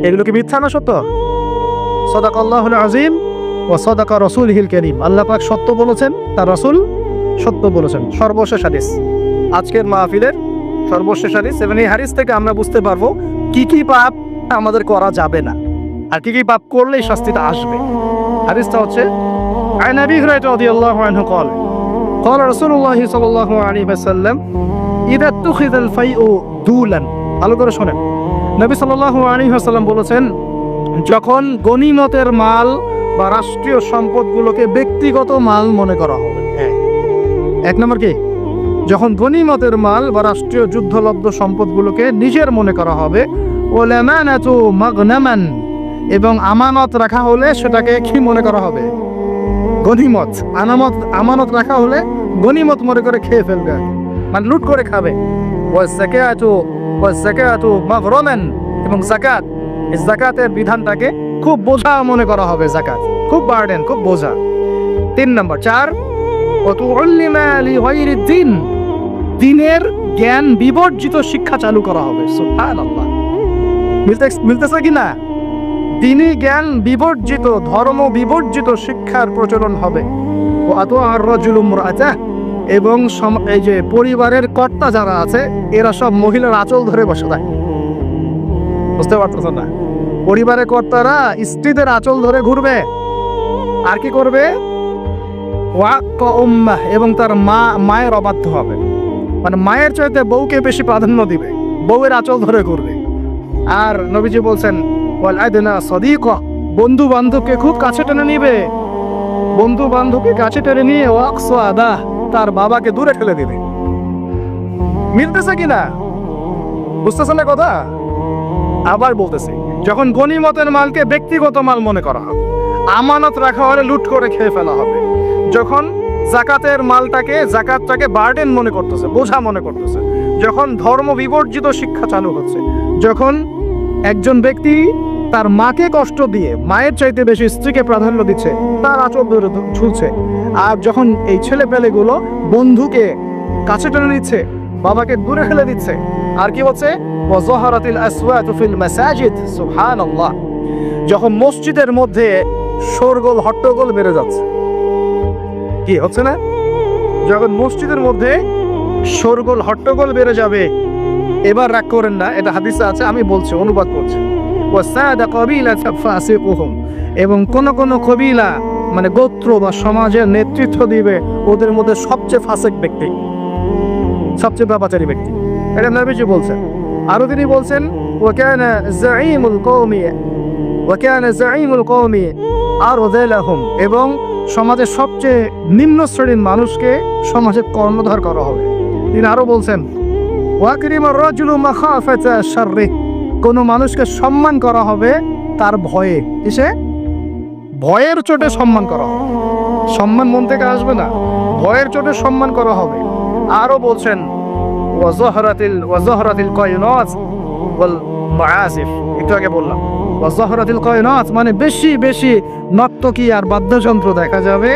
A: এগুলো কি মিথ্যা না সত্য? সাদাকাল্লাহুল আযীম ওয়া সাদাকা রাসূলুহুল কারীম। আল্লাহ পাক সত্য বলেছেন, তার রাসূল সত্য বলেছেন। সর্বশেষ হাদিস, আজকের মাহফিলের সর্বশেষ হাদিস। এবং এই হাদিস থেকে আমরা বুঝতে পারবো কি কি পাপ আমাদের করা যাবে না, আর কি কি পাপ করলে এই শাস্তিটা আসবে। হাদিসটা হচ্ছে عن أبي هريرة رضي الله عنه قال قال رسول الله صلى الله عليه وسلم إذا اتخذ الفيء دولا, ভালো করে শোনেন, নবী সাল্লাল্লাহু আলাইহি ওয়াসাল্লাম বলেছেন, যখন গনিমতের মাল বা রাষ্ট্রীয় সম্পদগুলোকে ব্যক্তিগত মাল মনে করা হবে। এক নম্বর কি, যখন গনিমতের মাল বা রাষ্ট্রীয় যুদ্ধলব্ধ সম্পদগুলোকে নিজের মনে করা হবে। ওয়াল আমানাতু মাগনামান, এবং আমানত রাখা হলে সেটাকে কি মনে করা হবে? গনিমত। আমানত রাখা হলে গনিমত মনে করে খেয়ে ফেলবে, মানে লুট করে খাবে। ওয়াজ যাকাতু মাগরামান, এবং যাকাত, এই যাকাতের বিধানটাকে খুব বোঝা মনে করা হবে। যাকাত খুব বার্ডেন, খুব বোঝা। 3 নম্বর 4 ওয়াতুল্লিমা লিগাইরিদ দ্বীন, দ্বীনের জ্ঞান বিবর্জিত শিক্ষা চালু করা হবে। সুবহানাল্লাহ, মিলতেছে কি না? দ্বীনি জ্ঞান বিবর্জিত, ধর্ম বিবর্জিত শিক্ষার প্রচলন হবে। ও আতআর রাজুলু ইমরাআতাহ, এবং এই যে পরিবারের কর্তা যারা আছে এরা সব মহিলার আঁচল ধরে বসে থাকে। বুঝতে পারতেছ না? পরিবারের কর্তারা স্ত্রীদের আঁচল ধরে ঘুরবে, আর কি করবে? ওয়াক্কা উম্মাহ, এবং তার মায়ের অবাধ্য হবে, মানে মায়ের চাইতে বউকে বেশি প্রাধান্য দিবে, বউয়ের আঁচল ধরে ঘুরবে। আর নবীজি বলছেন ওয়াল আদনা সাদিকা, বন্ধু বান্ধবকে খুব কাছে টেনে নিবে, বন্ধু বান্ধবকে কাছে টেনে নিয়ে ওয়াকসা আদা, তার বাবাকে দূরে ঠেলে দিবে। মিলতেছে কিনা? বুঝতেছে না কথা? আবার বলতেছে, যখন গনিমতের মালকে ব্যক্তিগত মাল মনে করা হবে, আমানত রাখা হলে লুট করে খেয়ে ফেলা হবে। যখন জাকাতটাকে বার্ডেন মনে করতেছে, বোঝা মনে করতেছে। যখন ধর্ম বিবর্জিত শিক্ষা চালু হচ্ছে, যখন একজন ব্যক্তি তার মাকে কষ্ট দিয়ে মায়ের চাইতে বেশি স্ত্রীকে প্রাধান্য দিচ্ছে, তার আঁচল ধরে ঝুলছে। আর যখন এই ছেলে পেলেগুলো বন্ধুকে কাছে টেনে নিচ্ছে, বাবাকে দূরে ফেলে দিচ্ছে। আর কি হচ্ছে? ওয়াযাহারাতিল আসওয়াতু ফিল মাসাজিদ, সুবহানাল্লাহ, যখন মসজিদের মধ্যে শোরগোল হট্টগোল বেড়ে যাচ্ছে। কি হচ্ছে না? যখন মসজিদের মধ্যে শোরগোল হট্টগোল বেড়ে যাবে, এবার রাগ করেন না, এটা হাদিসে আছে, আমি বলছি, অনুবাদ করছি। ওয়াসাদা কাবিলাতা ফাসিকুহুম, এবং কোন কোন কবিলা মানে গোত্র বা সমাজের নেতৃত্ব দিবে ওদের মধ্যে সবচেয়ে ফাসিক ব্যক্তি, সবচেয়ে পাপাচারী ব্যক্তি। এটা নবীজি বলছেন। আরো তিনি বলছেন ওয়াকানা যাঈমুল কওমি আরযালাহুম, এবং সমাজের সবচেয়ে নিম্ন শ্রেণীর মানুষকে সমাজের কর্ণধার করা হবে। তিনি আরো বলছেন ওয়াকরিমার রাজুলু মাখাফাতা শাররি, কোন মানুষকে সম্মান করা হবে তার ভয়ে। কিসে? ভয়ের চোটে সম্মান করা হবে। সম্মান মন থেকে আসবে না, ভয়ের চোটে সম্মান করা হবে। আরো বলছেন ওয়াজাহরাতিল কায়নাত ওয়াল মাআসিফ, একটু আগে বললাম ওয়াজাহরাতিল কায়নাত মানে বেশি বেশি নর্তকী আর বাদ্যযন্ত্র দেখা যাবে,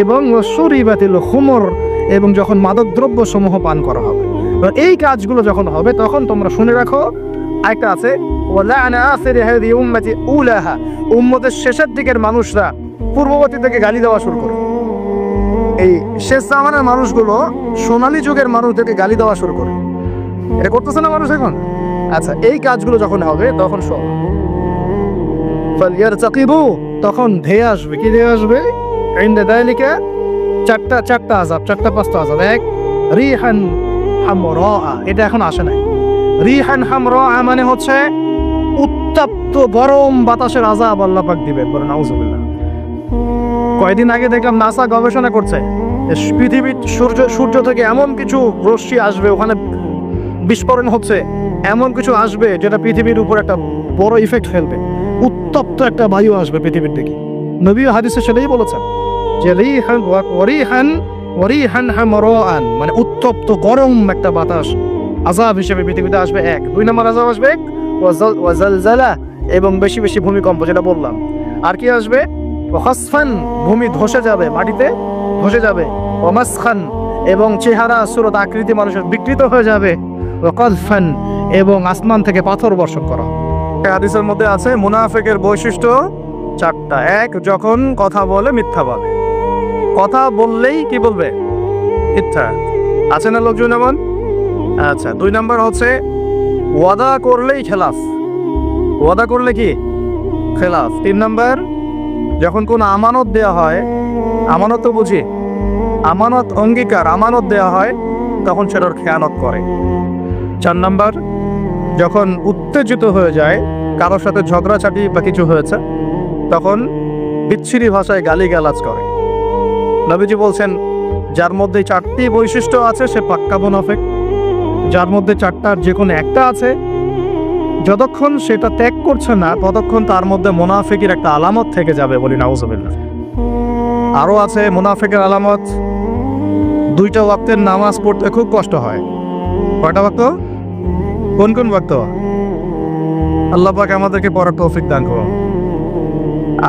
A: এবং শুরিবাতিল খুমর, এবং যখন মাদকদ্রব্য সমূহ পান করা হবে। এই কাজগুলো যখন হবে তখন তোমরা শুনে রাখো, আরেকটা আছে ওয়ালা'না আখিরি হাযিহি উম্মতি উলাহা, উম্মতের শেষের দিকের মানুষরা পূর্ববর্তী থেকে গালি দেওয়া শুরু করে। এই শেষ জামানার মানুষগুলো সোনালী যুগের মানুষদেরকে গালি দেওয়া শুরু করে। এটা করতেছে না মানুষ এখন? আচ্ছা, এই কাজগুলো যখন হবে তখন শোন, ফালইয়ারতাকিবু, তখন ধেয়ে আসবে। কি ধেয়ে আসবে? ইনদা যালিকা চারটা আযাব, 4-5টা আযাব। এক, রিহান হামরা, এটা এখন আসে নাই। রিহান হামরা মানে হচ্ছে উত্তপ্ত গরম বাতাসের আযাব আল্লাহ পাক দিবেন, বলেন নাউযুবিল্লাহ। কয়েকদিন আগে দেখলাম নাসা গবেষণা করছে, পৃথিবীর সূর্য থেকে এমন কিছু রশ্মি আসবে, ওখানে বিস্ফোরণ হচ্ছে, এমন কিছু আসবে যেটা পৃথিবীর উপর একটা বড় ইফেক্ট ফেলবে। উত্তপ্ত একটা বায়ু আসবে পৃথিবীর থেকে। নবী হাদিসে সেটাই বলেছেন যে রিহান হামরান মানে উত্তপ্ত গরম একটা বাতাস আযাব হিসেবে পৃথিবীতে আসবে। 1 2 নম্বর আযাব আসবে ওয়াজালজালা, এবং বেশি বেশি ভূমিকম্প, যেটা বললাম। আর কি আসবে? ওয়াখাসফান, ভূমি ধসে যাবে, মাটিতে ধসে যাবে। ওয়ামাসখান, এবং চেহারা সুরত আকৃতি মানুষের বিকৃত হয়ে যাবে। ওয়াকাযফান, এবং আসমান থেকে পাথর বর্ষণ করা। হাদিসের মধ্যে আছে মুনাফিকের বৈশিষ্ট্য 4টা। 1, যখন কথা বলে মিথ্যা বলে, কথা বললেই কি বলবে? মিথ্যা। আছে না লোকজন এমন? আচ্ছা, 2 নম্বর হচ্ছে ওয়াদা করলেই খেলাফ, ওয়াদা করলে কি খেলাফ। 3 নাম্বার, যখন কোনো আমানত দেওয়া হয়, আমানত তো বুঝি, আমানত অঙ্গীকার, আমানত দেওয়া হয় তখন সেটার খেয়ানত করে। 4 নাম্বার, যখন উত্তেজিত হয়ে যায়, কারোর সাথে ঝগড়াঝাটি বা কিছু হয়েছে, তখন বিচ্ছিরি ভাষায় গালিগালাজ করে। নবীজি বলছেন যার মধ্যে 4টি বৈশিষ্ট্য আছে সে পাক্কা মুনাফিক। যার মধ্যে 4টার যে কোনো একটা আছে, যতক্ষণ সেটা ত্যাগ করছে না ততক্ষণ তার মধ্যে মুনাফিকের একটা আলামত থেকে যাবে, বলি নাউজুবিল্লাহ। আরও আছে মুনাফিকের আলামত, 2টা ওয়াক্তের নামাজ পড়তে খুব কষ্ট হয়। কয়টা ওয়াক্ত? কোন কোন ওয়াক্ত? আল্লাহ পাক আমাদেরকে পড়ার তৌফিক দান করুন।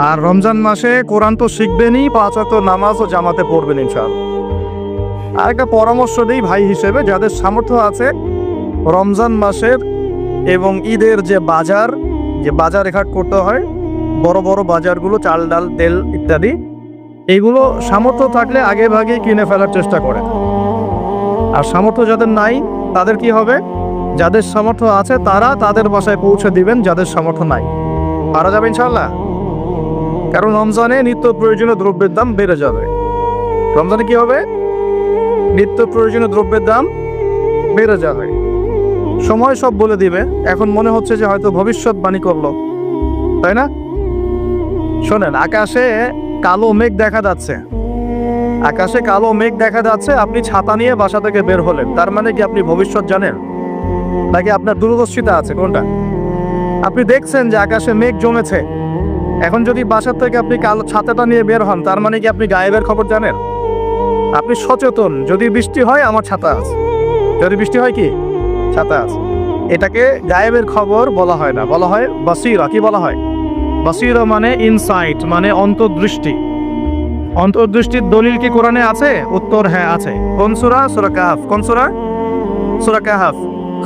A: আর রমজান মাসে কোরআন তো শিখবেনই, 5 ওয়াক্ত নামাজও জামাতে পড়বেন ইনশাআল্লাহ। আর একটা পরামর্শ দিই ভাই হিসেবে, যাদের সামর্থ্য আছে রমজান মাসের এবং ঈদের যে বাজার ঘাট করতে হয়, বড় বড় বাজারগুলো, চাল ডাল তেল ইত্যাদি, এইগুলো সামর্থ্য থাকলে আগে ভাগে কিনে ফেলার চেষ্টা করে। আর সামর্থ্য যাদের নাই তাদের কি হবে? যাদের সামর্থ্য আছে তারা তাদের বাসায় পৌঁছে দিবেন, যাদের সামর্থ্য নাই পারা যাবে ইনশাআল্লাহ। কারণ রমজানে নিত্য প্রয়োজনীয় দ্রব্যের দাম বেড়ে যাবে। রমজানে কি হবে? নিত্য প্রয়োজনীয় দ্রব্যের দাম বেড়ে যাবে। সময় সব বলে দিবে। এখন মনে হচ্ছে যে হয়তো ভবিষ্যৎবাণী করলো, তাই না? শোনেন, আকাশে কালো মেঘ দেখা যাচ্ছে, আকাশে কালো মেঘ দেখা যাচ্ছে, আপনি ছাতা নিয়ে বাসা থেকে বের হলেন, তার মানে কি আপনি ভবিষ্যৎ জানেন নাকি আপনার দূরদর্শিতা আছে? কোনটা? আপনি দেখছেন যে আকাশে মেঘ জমেছে, এখন যদি বাসা থেকে আপনি কালো ছাতাটা নিয়ে বের হন, তার মানে কি আপনি গায়েবের খবর জানেন? আপনি সচেতন, যদি বৃষ্টি হয় আমার ছাতা আছে, যদি বৃষ্টি হয় কি ছাতা আছে। এটাকে গায়েবের খবর বলা হয় না, বলা হয় বাসীরা। কি বলা হয়? বাসীরা মানে ইনসাইট, মানে অন্তর্দৃষ্টি। অন্তর্দৃষ্টির দলিল কি কোরআনে আছে? উত্তর হ্যাঁ আছে। কোন সূরা? সূরা কাহফ। কোন সূরা? সূরা কাহফ।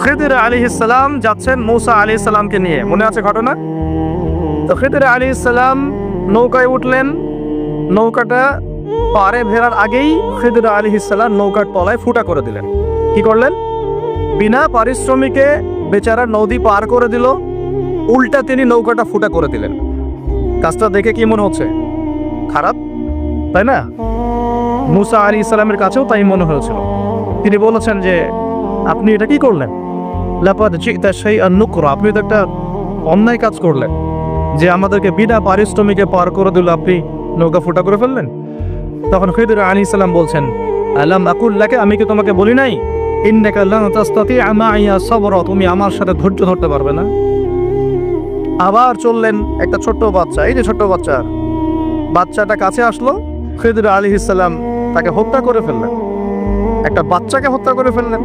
A: খিদির আলাইহিস সালাম যাচ্ছেন মূসা আলাইহিস সালামকে নিয়ে, মনে আছে ঘটনা? তো খিদির আলাইহিস সালাম নৌকায় উঠলেন, নৌকাটা পারে ভেড়ার আগেই খিদির আলাইহিস সালাম নৌকার তলায় ফুটা করে দিলেন। কি করলেন? বিনা পারিশ্রমিকে বেচারা নদী পার করে দিল, উল্টা তিনি নৌকাটা ফুটা করে দিলেন। কাজটা দেখে কি মনে হচ্ছে? খারাপ, তাই না? মূসা আলাইহিস সালামের কাছেও তাই মনে হয়েছিল। তিনি বলেছেন যে আপনি এটা কি করলেন? লাকাদ জি'তা শাইআন নুকরা, আপনি তো একটা অন্যায় কাজ করলেন, যে আমাদেরকে বিনা পারিশ্রমিকে পার করে দিল, আপনি নৌকা ফুটা করে ফেললেন। তখন খিদির আলাইহিস সালাম বলছেন, আলাম আকুল লাকা, আমি কি তোমাকে বলি নাই ইন্নাকা লান তাসতাতিআ মাইয়া সাবরা, তুমি আমার সাথে ধৈর্য ধরতে পারবে না? আবার চললেন, একটা ছোট্ট বাচ্চা, এই যে ছোট্ট বাচ্চাটা কাছে আসলো, খিদির আলাইহিস সালাম তাকে হত্যা করে ফেললেন। একটা বাচ্চাকে হত্যা করে ফেললেন,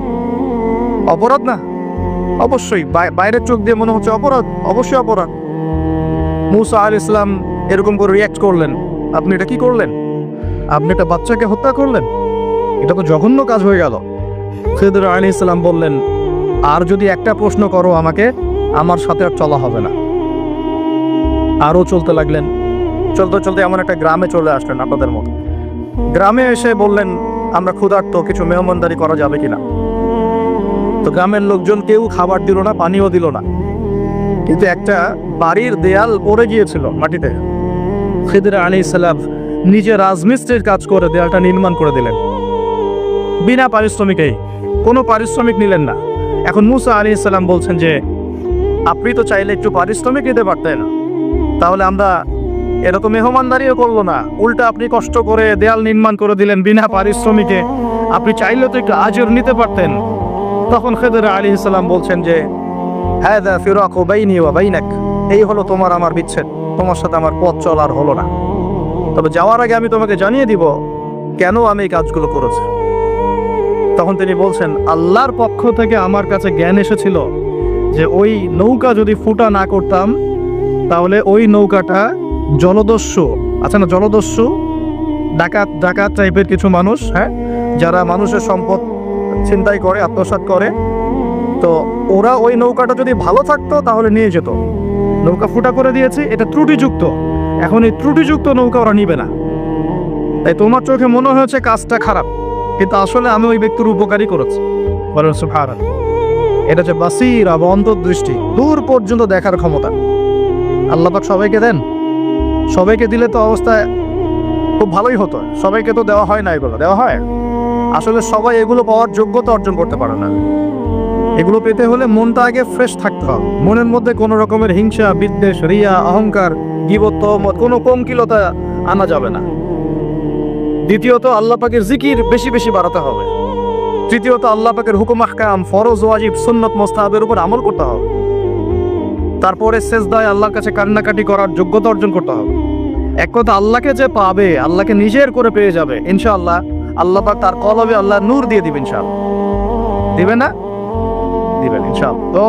A: অপরাধ না? অবশ্যই, বাইরের চোখ দিয়ে মনে হচ্ছে অপরাধ, অবশ্যই অপরাধ। মূসা আলাইহিস সালাম এরকম করে রিয়াক্ট করলেন, আপনি এটা কি করলেন? আপনি একটা বাচ্চাকে হত্যা করলেন, এটা তো জঘন্য কাজ হয়ে গেল। খিদির আলাইহিস সালাম বললেন, আর যদি একটা প্রশ্ন করো আমাকে, আমার সাথে আর চলা হবে না। আরও চলতে লাগলেন, চলতে চলতে এমন একটা গ্রামে চলে আসলেন আপনাদের মতো। গ্রামে এসে বললেন, আমরা ক্ষুধার্ত, কিছু মেহমানদারি করা যাবে কিনা? তো গ্রামের লোকজন কেউ খাবার দিল না, পানিও দিল না, কিন্তু একটা বাড়ির দেয়াল পড়ে গিয়েছিল মাটিতে। খিদির আলাইহিস সালাম নিজে রাজমিস্ত্রির কাজ করে দেয়ালটা নির্মাণ করে দিলেন, বিনা পারিশ্রমিকে, কোনো পারিশ্রমিক নিলেন না। এখন মূসা আলাইহিস সালাম বলছেন যে আপনি তো চাইলে একটু পারিশ্রমিক দিতে পারতেন, তাহলে আমরা এরকম মেহমানদারিও করলো না, উল্টা আপনি কষ্ট করে দেয়াল নির্মাণ করে দিলেন বিনা পারিশ্রমিকে, আপনি চাইলে তো একটু আজর নিতে পারতেন। তখন খিদির আলাইহিস সালাম বলছেন যে হাযা ফিরাকু বাইনি ওয়া বাইনাক, এই হলো তোমার আমার বিচ্ছেদ, তোমার সাথে আমার পথ চলার হলো না। তবে যাওয়ার আগে আমি তোমাকে জানিয়ে দিব কেন আমি এই কাজগুলো করেছি। তখন তিনি বলছেন, আল্লাহর পক্ষ থেকে আমার কাছে জ্ঞান এসেছিল যে ওই নৌকা যদি ফুটা না করতাম, তাহলে ওই নৌকাটা জলদস্যু আছে না, জলদস্যু ডাকাত টাইপের কিছু মানুষ, হ্যাঁ, যারা মানুষের সম্পদ ছিনতাই করে, আত্মসাৎ করে, তো ওরা ওই নৌকাটা যদি ভালো থাকতো তাহলে নিয়ে যেত। নৌকা ফুটা করে দিয়েছে, এটা ত্রুটিযুক্ত, এখন এই ত্রুটিযুক্ত নৌকা ওরা নিবে না। তাই তোমার চোখে মনে হয়েছে কাজটা খারাপ, কিন্তু আসলে আমি ওই ব্যক্তির উপকারী করেছি। বলেন সুবহানাল্লাহ। এটা হচ্ছে বাসীরা বা অন্তর্দৃষ্টি, দূর পর্যন্ত দেখার ক্ষমতা। আল্লাহ পাক সবাইকে দেন? সবাইকে দিলে তো অবস্থা খুব ভালোই হতো। সবাইকে তো দেওয়া হয় না, এগুলো দেওয়া হয়। আসলে সবাই এগুলো পাওয়ার যোগ্যতা অর্জন করতে পারে না। এগুলো পেতে হলে মনটা আগে ফ্রেশ থাকতে হবে। মনের মধ্যে কোনো রকমের হিংসা, বিদ্বেষ, রিয়া, অহংকার, গীবত, তহমত, কোনো কমকিলতা আনা যাবে না। দ্বিতীয়ত, আল্লাহ পাকের জিকির বেশি বেশি বাড়াতে হবে। তৃতীয়ত, আল্লাহ পাকের হুকুম আহকাম, ফরজ ওয়াজিব, সুন্নত মুস্তাহাবের উপর আমল করতে হবে। তারপরে সেজদায় আল্লাহর কাছে কান্নাকাটি করার যোগ্যতা অর্জন করতে হবে। এক কথা, আল্লাহকে যে পাবে, আল্লাহকে নিজের করে পেয়ে যাবে ইনশাআল্লাহ, আল্লাহ পাক তার কলবে আল্লাহ নূর দিয়ে দিবেন ইনশাআল্লাহ। দিবেন না? দিবেন ইনশাআল্লাহ। তো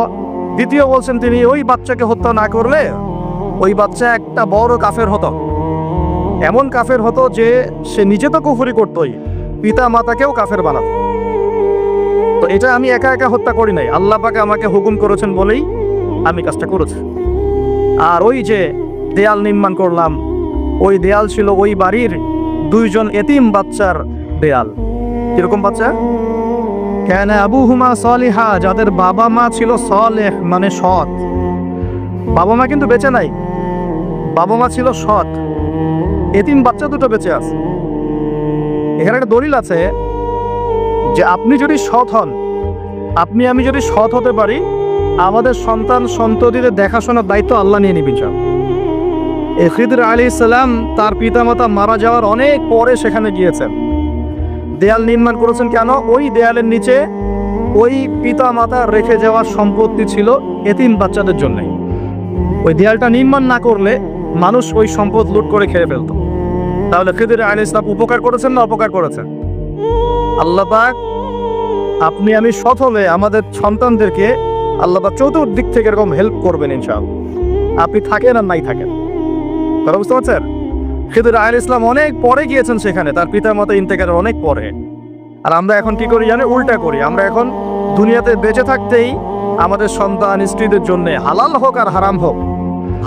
A: দ্বিতীয় বলছেন তিনি, ওই বাচ্চাকে হত্যা না করলে ওই বাচ্চা একটা বড় কাফের হতো। এমন কাফের হতো যে সে নিজে তো কুফরি করতোই, পিতা মাতাকেও কাফের বানাতো। তো এটা আমি একা একা হত্যা করি নাই, আল্লাহ পাক আমাকে হুকুম করেছেন বলেই আমি কাজটা করেছি। আর ওই যে দেয়াল নির্মাণ করলাম, ওই দেয়াল ছিল ওই বাড়ির 2জন এতিম বাচ্চার দেয়াল। কিরকম বাচ্চা? কেন আবুহুমা সলিহা, যাদের বাবা মা ছিল সলেহ, মানে সৎ। বাবা মা কিন্তু বেঁচে নাই, বাবা মা ছিল সৎ। এতিম বাচ্চা দুটো বেঁচে আছে। এখানে একটা দলিল আছে যে আপনি যদি সৎ হন, আপনি আমি যদি সৎ হতে পারি, আমাদের সন্তান সন্ততিদের দেখাশোনার দায়িত্ব আল্লাহ নিয়ে নিবেন। খিদর আলাইহিস সালাম তার পিতামাতা মারা যাওয়ার অনেক পরে সেখানে গিয়েছেন, দেয়াল নির্মাণ করেছেন। কেন? ওই দেয়ালের নিচে ওই পিতামাতা রেখে যাওয়া সম্পত্তি ছিল এতিম বাচ্চাদের জন্য। ওই দেয়ালটা নির্মাণ না করলে মানুষ ওই সম্পদ লুট করে খেয়ে ফেলত। তাহলে খিদর আলাইহিস সালাম উপকার করেছেন না অপকার করেছেন? আল্লাহ পাক আপনি আমি সৎ হলে আমাদের সন্তানদেরকে আল্লাহ পাক চতুর্দিক থেকে এরকম হেল্প করবেন ইনশাআল্লাহ, আপনি থাকেন আর নাই থাকেন। কথা বুঝতে পারছেন? খিদর আলাইহিস সালাম অনেক পরে গিয়েছেন সেখানে, তার পিতামাতা ইন্তেকালের অনেক পরে। আর আমরা এখন কি করি জানেন? উল্টা করি। আমরা এখন দুনিয়াতে বেঁচে থাকতেই আমাদের সন্তান স্ত্রীদের জন্য, হালাল হোক আর হারাম হোক,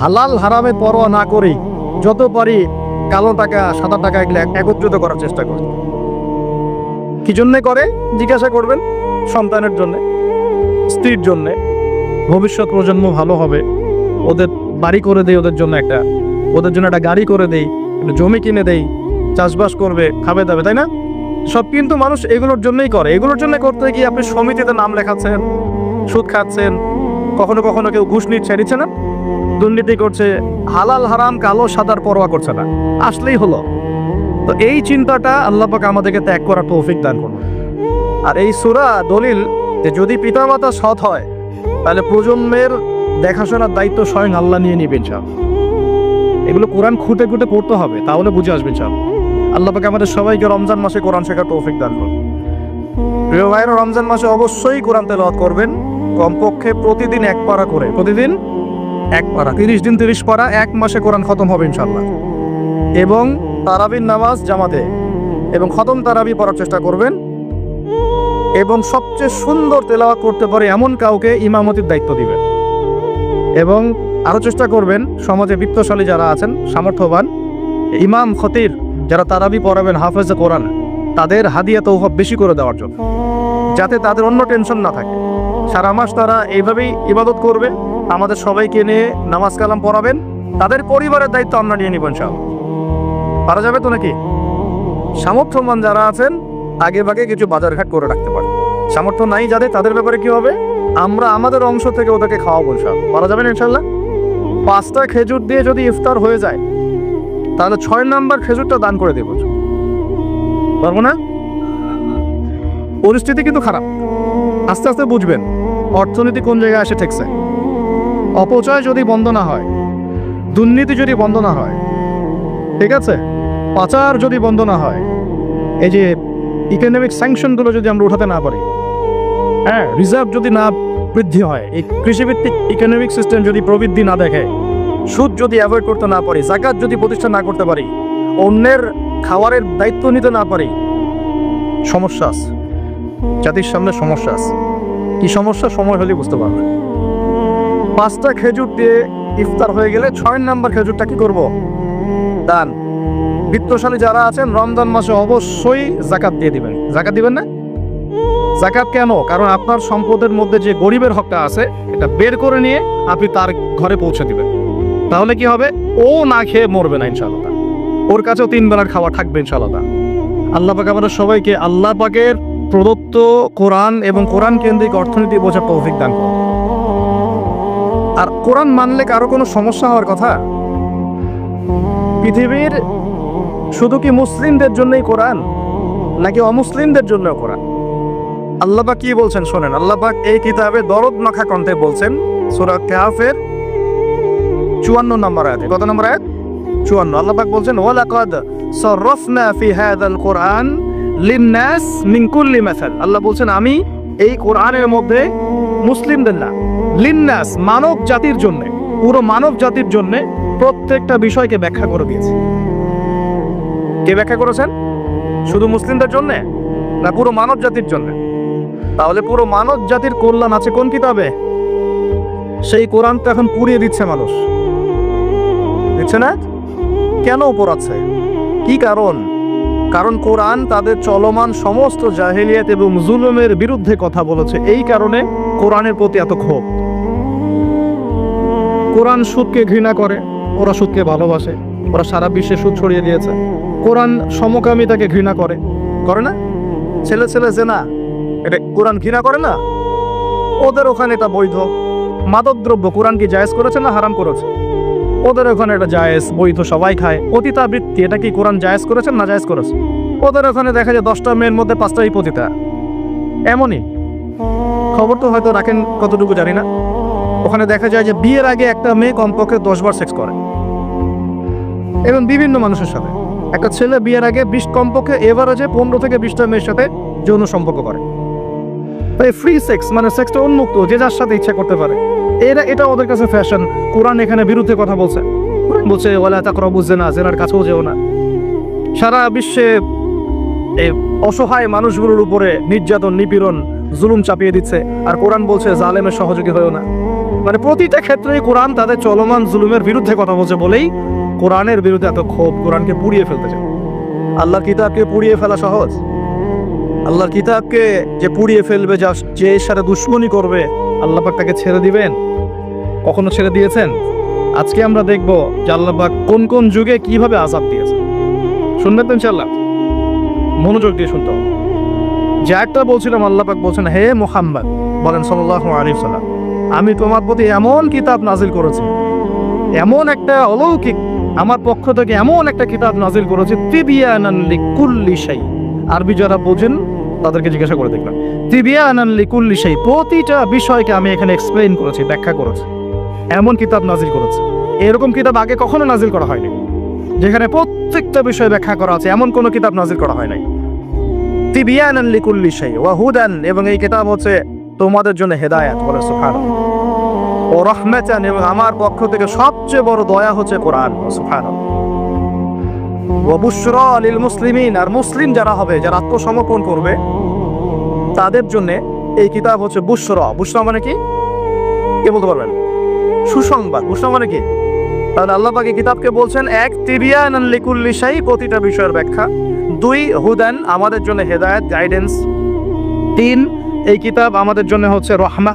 A: হালাল হারামে পরোয়া না করি যত পারি কালো টাকা সাদা টাকা এগুলো একত্রিত করার চেষ্টা করি। কি জন্যে করে জিজ্ঞাসা করবেন? সন্তানের জন্যে, স্ত্রীর জন্যে, ভবিষ্যৎ প্রজন্ম ভালো হবে, ওদের বাড়ি করে দেই, ওদের জন্য একটা গাড়ি করে দেই, একটা জমি কিনে দেই, চাষবাস করবে, খাবে দাবে, তাই না? সব কিন্তু মানুষ এগুলোর জন্যই করে। এগুলোর জন্য করতে গিয়ে আপনি সমিতিতে নাম লেখাচ্ছেন, সুদ খাচ্ছেন, কখনো কখনো কেউ ঘুষ নিচ্ছে না, দুর্নীতি করছে, হালাল হারাম কালো সাদার পরোয়া করছে না, আসলেই হলো। তো এই চিন্তাটা আল্লাহ পাক আমাদেরকে ত্যাগ করার তৌফিক দান করুন। আর এই সূরা দলিল যে যদি পিতামাতা সৎ হয় তাহলে প্রজন্মের দেখাশোনার দায়িত্ব স্বয়ং আল্লাহ নিয়ে নিবেন। এগুলো কোরআন খুঁটে খুঁটে পড়তে হবে, তাহলে বুঝে আসবেন। আল্লাহ পাক আমাদের সবাইকে রমজান মাসে কোরআন শেখার তৌফিক দান করুন। প্রিয় ভাইরা, রমজান মাসে অবশ্যই কোরআন তেলাওয়াত করবেন, কমপক্ষে প্রতিদিন 1 পারা করে। প্রতিদিন 1 পারা, 30 দিন 30 পারা, 1 মাসে কোরআন খতম হবে ইনশাআল্লাহ। এবং তারাবির নামাজ জামাতে এবং খতম তারাবি পড়ার চেষ্টা করবেন। এবং সবচেয়ে সুন্দর তেলাওয়াত করতে পারে এমন কাউকে ইমামতির দায়িত্ব দিবেন। এবং আরও চেষ্টা করবেন সমাজে বিত্তশালী যারা আছেন, সামর্থ্যবান ইমাম খতিব যারা তারাবি পড়াবেন, হাফেজে কোরআন, তাদের হাদিয়া তৌফা বেশি করে দেওয়ার জন্য, যাতে তাদের অন্য টেনশন না থাকে। সারা মাস তারা এইভাবেই ইবাদত করবে, আমাদের সবাইকে নিয়ে নামাজ কালাম পড়াবেন, তাদের পরিবারের দায়িত্ব আমরা নিয়ে নিব ইনশাআল্লাহ। পারা যাবে তো নাকি? সামর্থ্যবান যারা আছেন আগে ভাগে কিছু বাজারঘাট করে রাখতে পারে, সামর্থ্য নাই যাদের, তাদের ব্যাপারে কি হবে? আমরা আমাদের অংশ থেকে ওদেরকে খাওয়াবো ইনশাআল্লাহ। পারা যাবে না ইনশাআল্লাহ? 5টা খেজুর দিয়ে যদি ইফতার হয়ে যায় তাহলে 6 নম্বর খেজুরটা দান করে দেব। পারবো না? পরিস্থিতি কিন্তু খারাপ, আস্তে আস্তে বুঝবেন অর্থনীতি কোন জায়গায় এসে ঠেকছে। অপচয় যদি বন্ধ না হয়, দুর্নীতি যদি বন্ধ না হয়, ঠিক আছে, পাচার যদি বন্ধ না হয়, এই যে ইকোনমিক স্যাংশনগুলো যদি আমরা উঠাতে না পারি, হ্যাঁ, রিজার্ভ যদি না বৃদ্ধি হয়, এই কৃষিভিত্তিক ইকোনমিক সিস্টেম যদি প্রবৃদ্ধি না দেখে, সুদ যদি অ্যাভয়েড করতে না পারি, যাকাত যদি প্রতিষ্ঠা না করতে পারি, অন্যের খাবারের দায়িত্ব নিতে না পারি, সমস্যা আছে, জাতির সামনে সমস্যা আছে। কি সমস্যা? সময় হলে বুঝতে পারবে। 5টা খেজুর দিয়ে ইফতার হয়ে গেলে 6 নম্বর খেজুরটা কি করব? দান। বিত্তশালী যারা আছেন রমজান মাসে অবশ্যই যাকাত দিয়ে দিবেন। যাকাত দিবেন না? যাকাত কেন? কারণ আপনার সম্পদের মধ্যে যে গরিবের হকটা আছে এটা বের করে নিয়ে আপনি তার ঘরে পৌঁছে দিবেন। তাহলে কি হবে? ও না খেয়ে মরবে না ইনশাআল্লাহ, ওর কাছেও 3 বেলার খাওয়া থাকবে ইনশাআল্লাহ। আল্লাহ পাক আমাদের সবাইকে আল্লাহ পাকের প্রদত্ত কোরআন এবং কোরআন কেন্দ্রিক অর্থনীতি বোঝার তৌফিক দান করুন। আর কোরআন মানলে কারো কোনো সমস্যা হওয়ার কথা? পৃথিবীর শুধু কি মুসলিমদের জন্যই কোরআন, নাকি অমুসলিমদের জন্য কোরআন? আল্লাহ পাক কি বলছেন শোনেন। আল্লাহ পাক এই কিতাবে দরদ মাখা কণ্ঠে বলছেন সূরা কাহফের 54 নম্বর আয়াতে। কত নম্বর আয়াত? 54। আল্লাহ পাক বলছেন ওয়ালাকাদ সাররাফনা ফি হাযাল কুরআন লিন-নাস মিন কুল্লি মাসাল। আল্লাহ বলছেন আমি এই কোরআনের মধ্যে মুসলিমদের না, লিন-নাস মানব জাতির জন্য, পুরো মানব জাতির জন্য প্রত্যেকটা বিষয়কে ব্যাখ্যা করে দিয়েছি। কে ব্যাখ্যা করেছেন? শুধু মুসলিমদের জন্য না পুরো মানব জাতির জন্য? তাহলে পুরো মানব জাতির কল্যাণ আছে কোন কিতাবে? সেই কোরআন তো এখন পুড়িয়ে দিচ্ছে মানুষ, দিচ্ছে না? কেন পোড়াচ্ছে? কি কারণ? কারণ কোরআন তাদের চলমান সমস্ত জাহেলিয়াত এবং জুলুমের বিরুদ্ধে কথা বলেছে। এই কারণে কোরআনের প্রতি এত ক্ষোভ। কোরআন সুদকে ঘৃণা করে, ওরা সুদকে ভালোবাসে, ওরা সারা বিশ্বে সুদ ছড়িয়ে দিয়েছে। কোরআন সমকামিতাকে ঘৃণা করে, করে না? ছেলে ছেলে জেনা, এটা কোরআন ঘৃণা করে না? ওদের ওখানে এটা বৈধ। মাদকদ্রব্য কোরআন কি জায়েজ করেছে না হারাম করেছে? ওদের ওখানে এটা জায়েজ, বৈধ, সবাই খায়। পতিতাবৃত্তি এটা কি কোরআন জায়েজ করেছে না জায়েজ করেছে? ওদের ওখানে দেখা যায় 10টা মেয়ের মধ্যে 5টাই পতিতা। এমনই খবর তো হয়তো রাখেন কতটুকু জানি না। ওখানে দেখা যায় যে বিয়ের আগে একটা মেয়ে কমপক্ষে 10 বার সেক্স করে, এবং বিভিন্ন মানুষের সাথে। একটা ছেলে বিয়ের আগে 20 কমপক্ষে এভারেজে 15 থেকে 20টা মেয়ের সাথে যৌন সম্পর্ক করে। তাই ফ্রি সেক্স মানে সেক্সটা উন্মুক্ত, যে যার সাথে ইচ্ছা করতে পারে। এটা ওদের কাছে ফ্যাশন। কোরআন এখানে বিরুদ্ধে কথা বলছে, বলছে ওয়ালা তাকরাবুজ জিনা, জিনার কাছেও যেও না। সারা বিশ্বে এই অসহায় মানুষগুলোর উপরে নির্যাতন, নিপীড়ন, জুলুম চাপিয়ে দিচ্ছে, আর কোরআন বলছে জালেমের সহযোগী হয়েও না। মানে প্রতিটা ক্ষেত্রেই কোরআন তাদের চলমান জুলুমের বিরুদ্ধে কথা বলছে বলেই কোরআনের বিরুদ্ধে এত ক্ষোভ। কোরআনকে পুড়িয়ে ফেলতে চায়। আল্লাহর কিতাবকে পুড়িয়ে ফেলা সহজ? আল্লাহর কিতাবকে যে পুড়িয়ে ফেলবে, যে এর সাথে দুশ্মনী করবে, আল্লাহ পাক তাকে ছেড়ে দিবেন? কখনো ছেড়ে দিয়েছেন? আজকে আমরা দেখব যে আল্লাহ পাক কোন কোন যুগে কিভাবে আযাব দিয়েছে। শুনবেন তো ইনশাআল্লাহ? মনোযোগ দিয়ে শুনতে হবে। যে একটা বলছিলাম, আল্লাহ পাক বলছেন হে মুহাম্মদ বলেন সাল্লাল্লাহু আলাইহি ওয়াসাল্লাম, আমি তোমার প্রতি এমন কিতাব নাজিল করেছি, এমন একটা অলৌকিক, আমার পক্ষ থেকে এমন একটা কিতাব নাজিল করেছি, তিবিয়ানান লিকুল্লি শাই। আরবি যারা বোঝেন তাদেরকে জিজ্ঞাসা করে দেখলাম। তিবিয়ানান লিকুল্লি শাই, প্রতিটা বিষয়কে আমি এখানে এক্সপ্লেইন করেছি, ব্যাখ্যা করেছি। এমন কিতাব নাজিল করেছে, এরকম কিতাব আগে কখনো নাজিল করা হয়নি, যেখানে প্রত্যেকটা বিষয় ব্যাখ্যা করা আছে। এমন কোনো কিতাব নাজিল করা হয় নাই। তিবিয়ানান লিকুল্লি শাই ওয়া হুদান, এবং এই কিতাব হচ্ছে তোমাদের জন্য হেদায়েত। বলে সুবহানাল্লাহ। ও রাহমাতান, এবং আমার পক্ষ থেকে সবচেয়ে বড় দয়া হচ্ছে কোরআন। সুবহানাল্লাহ। ওয়া বুশরা লিল মুসলিমিন, আর মুসলিম যারা হবে, যারা আত্মসমর্পণ করবে, তাদের জন্য এই কিতাব হচ্ছে বুশরা। বুশরা মানে কি? কে বলতে পারবেন? সুসংবাদ। বুশরা মানে কি? তাহলে আল্লাহ পাক এই কিতাবকে বলছেন, এক তিবিয়ানান লিকুল্লি শাই, প্রতিটা বিষয়ের ব্যাখ্যা। 2 হুদান, আমাদের জন্য হেদায়েত, গাইডেন্স। 3 এই কিতাব আমাদের জন্য হচ্ছে রহমা,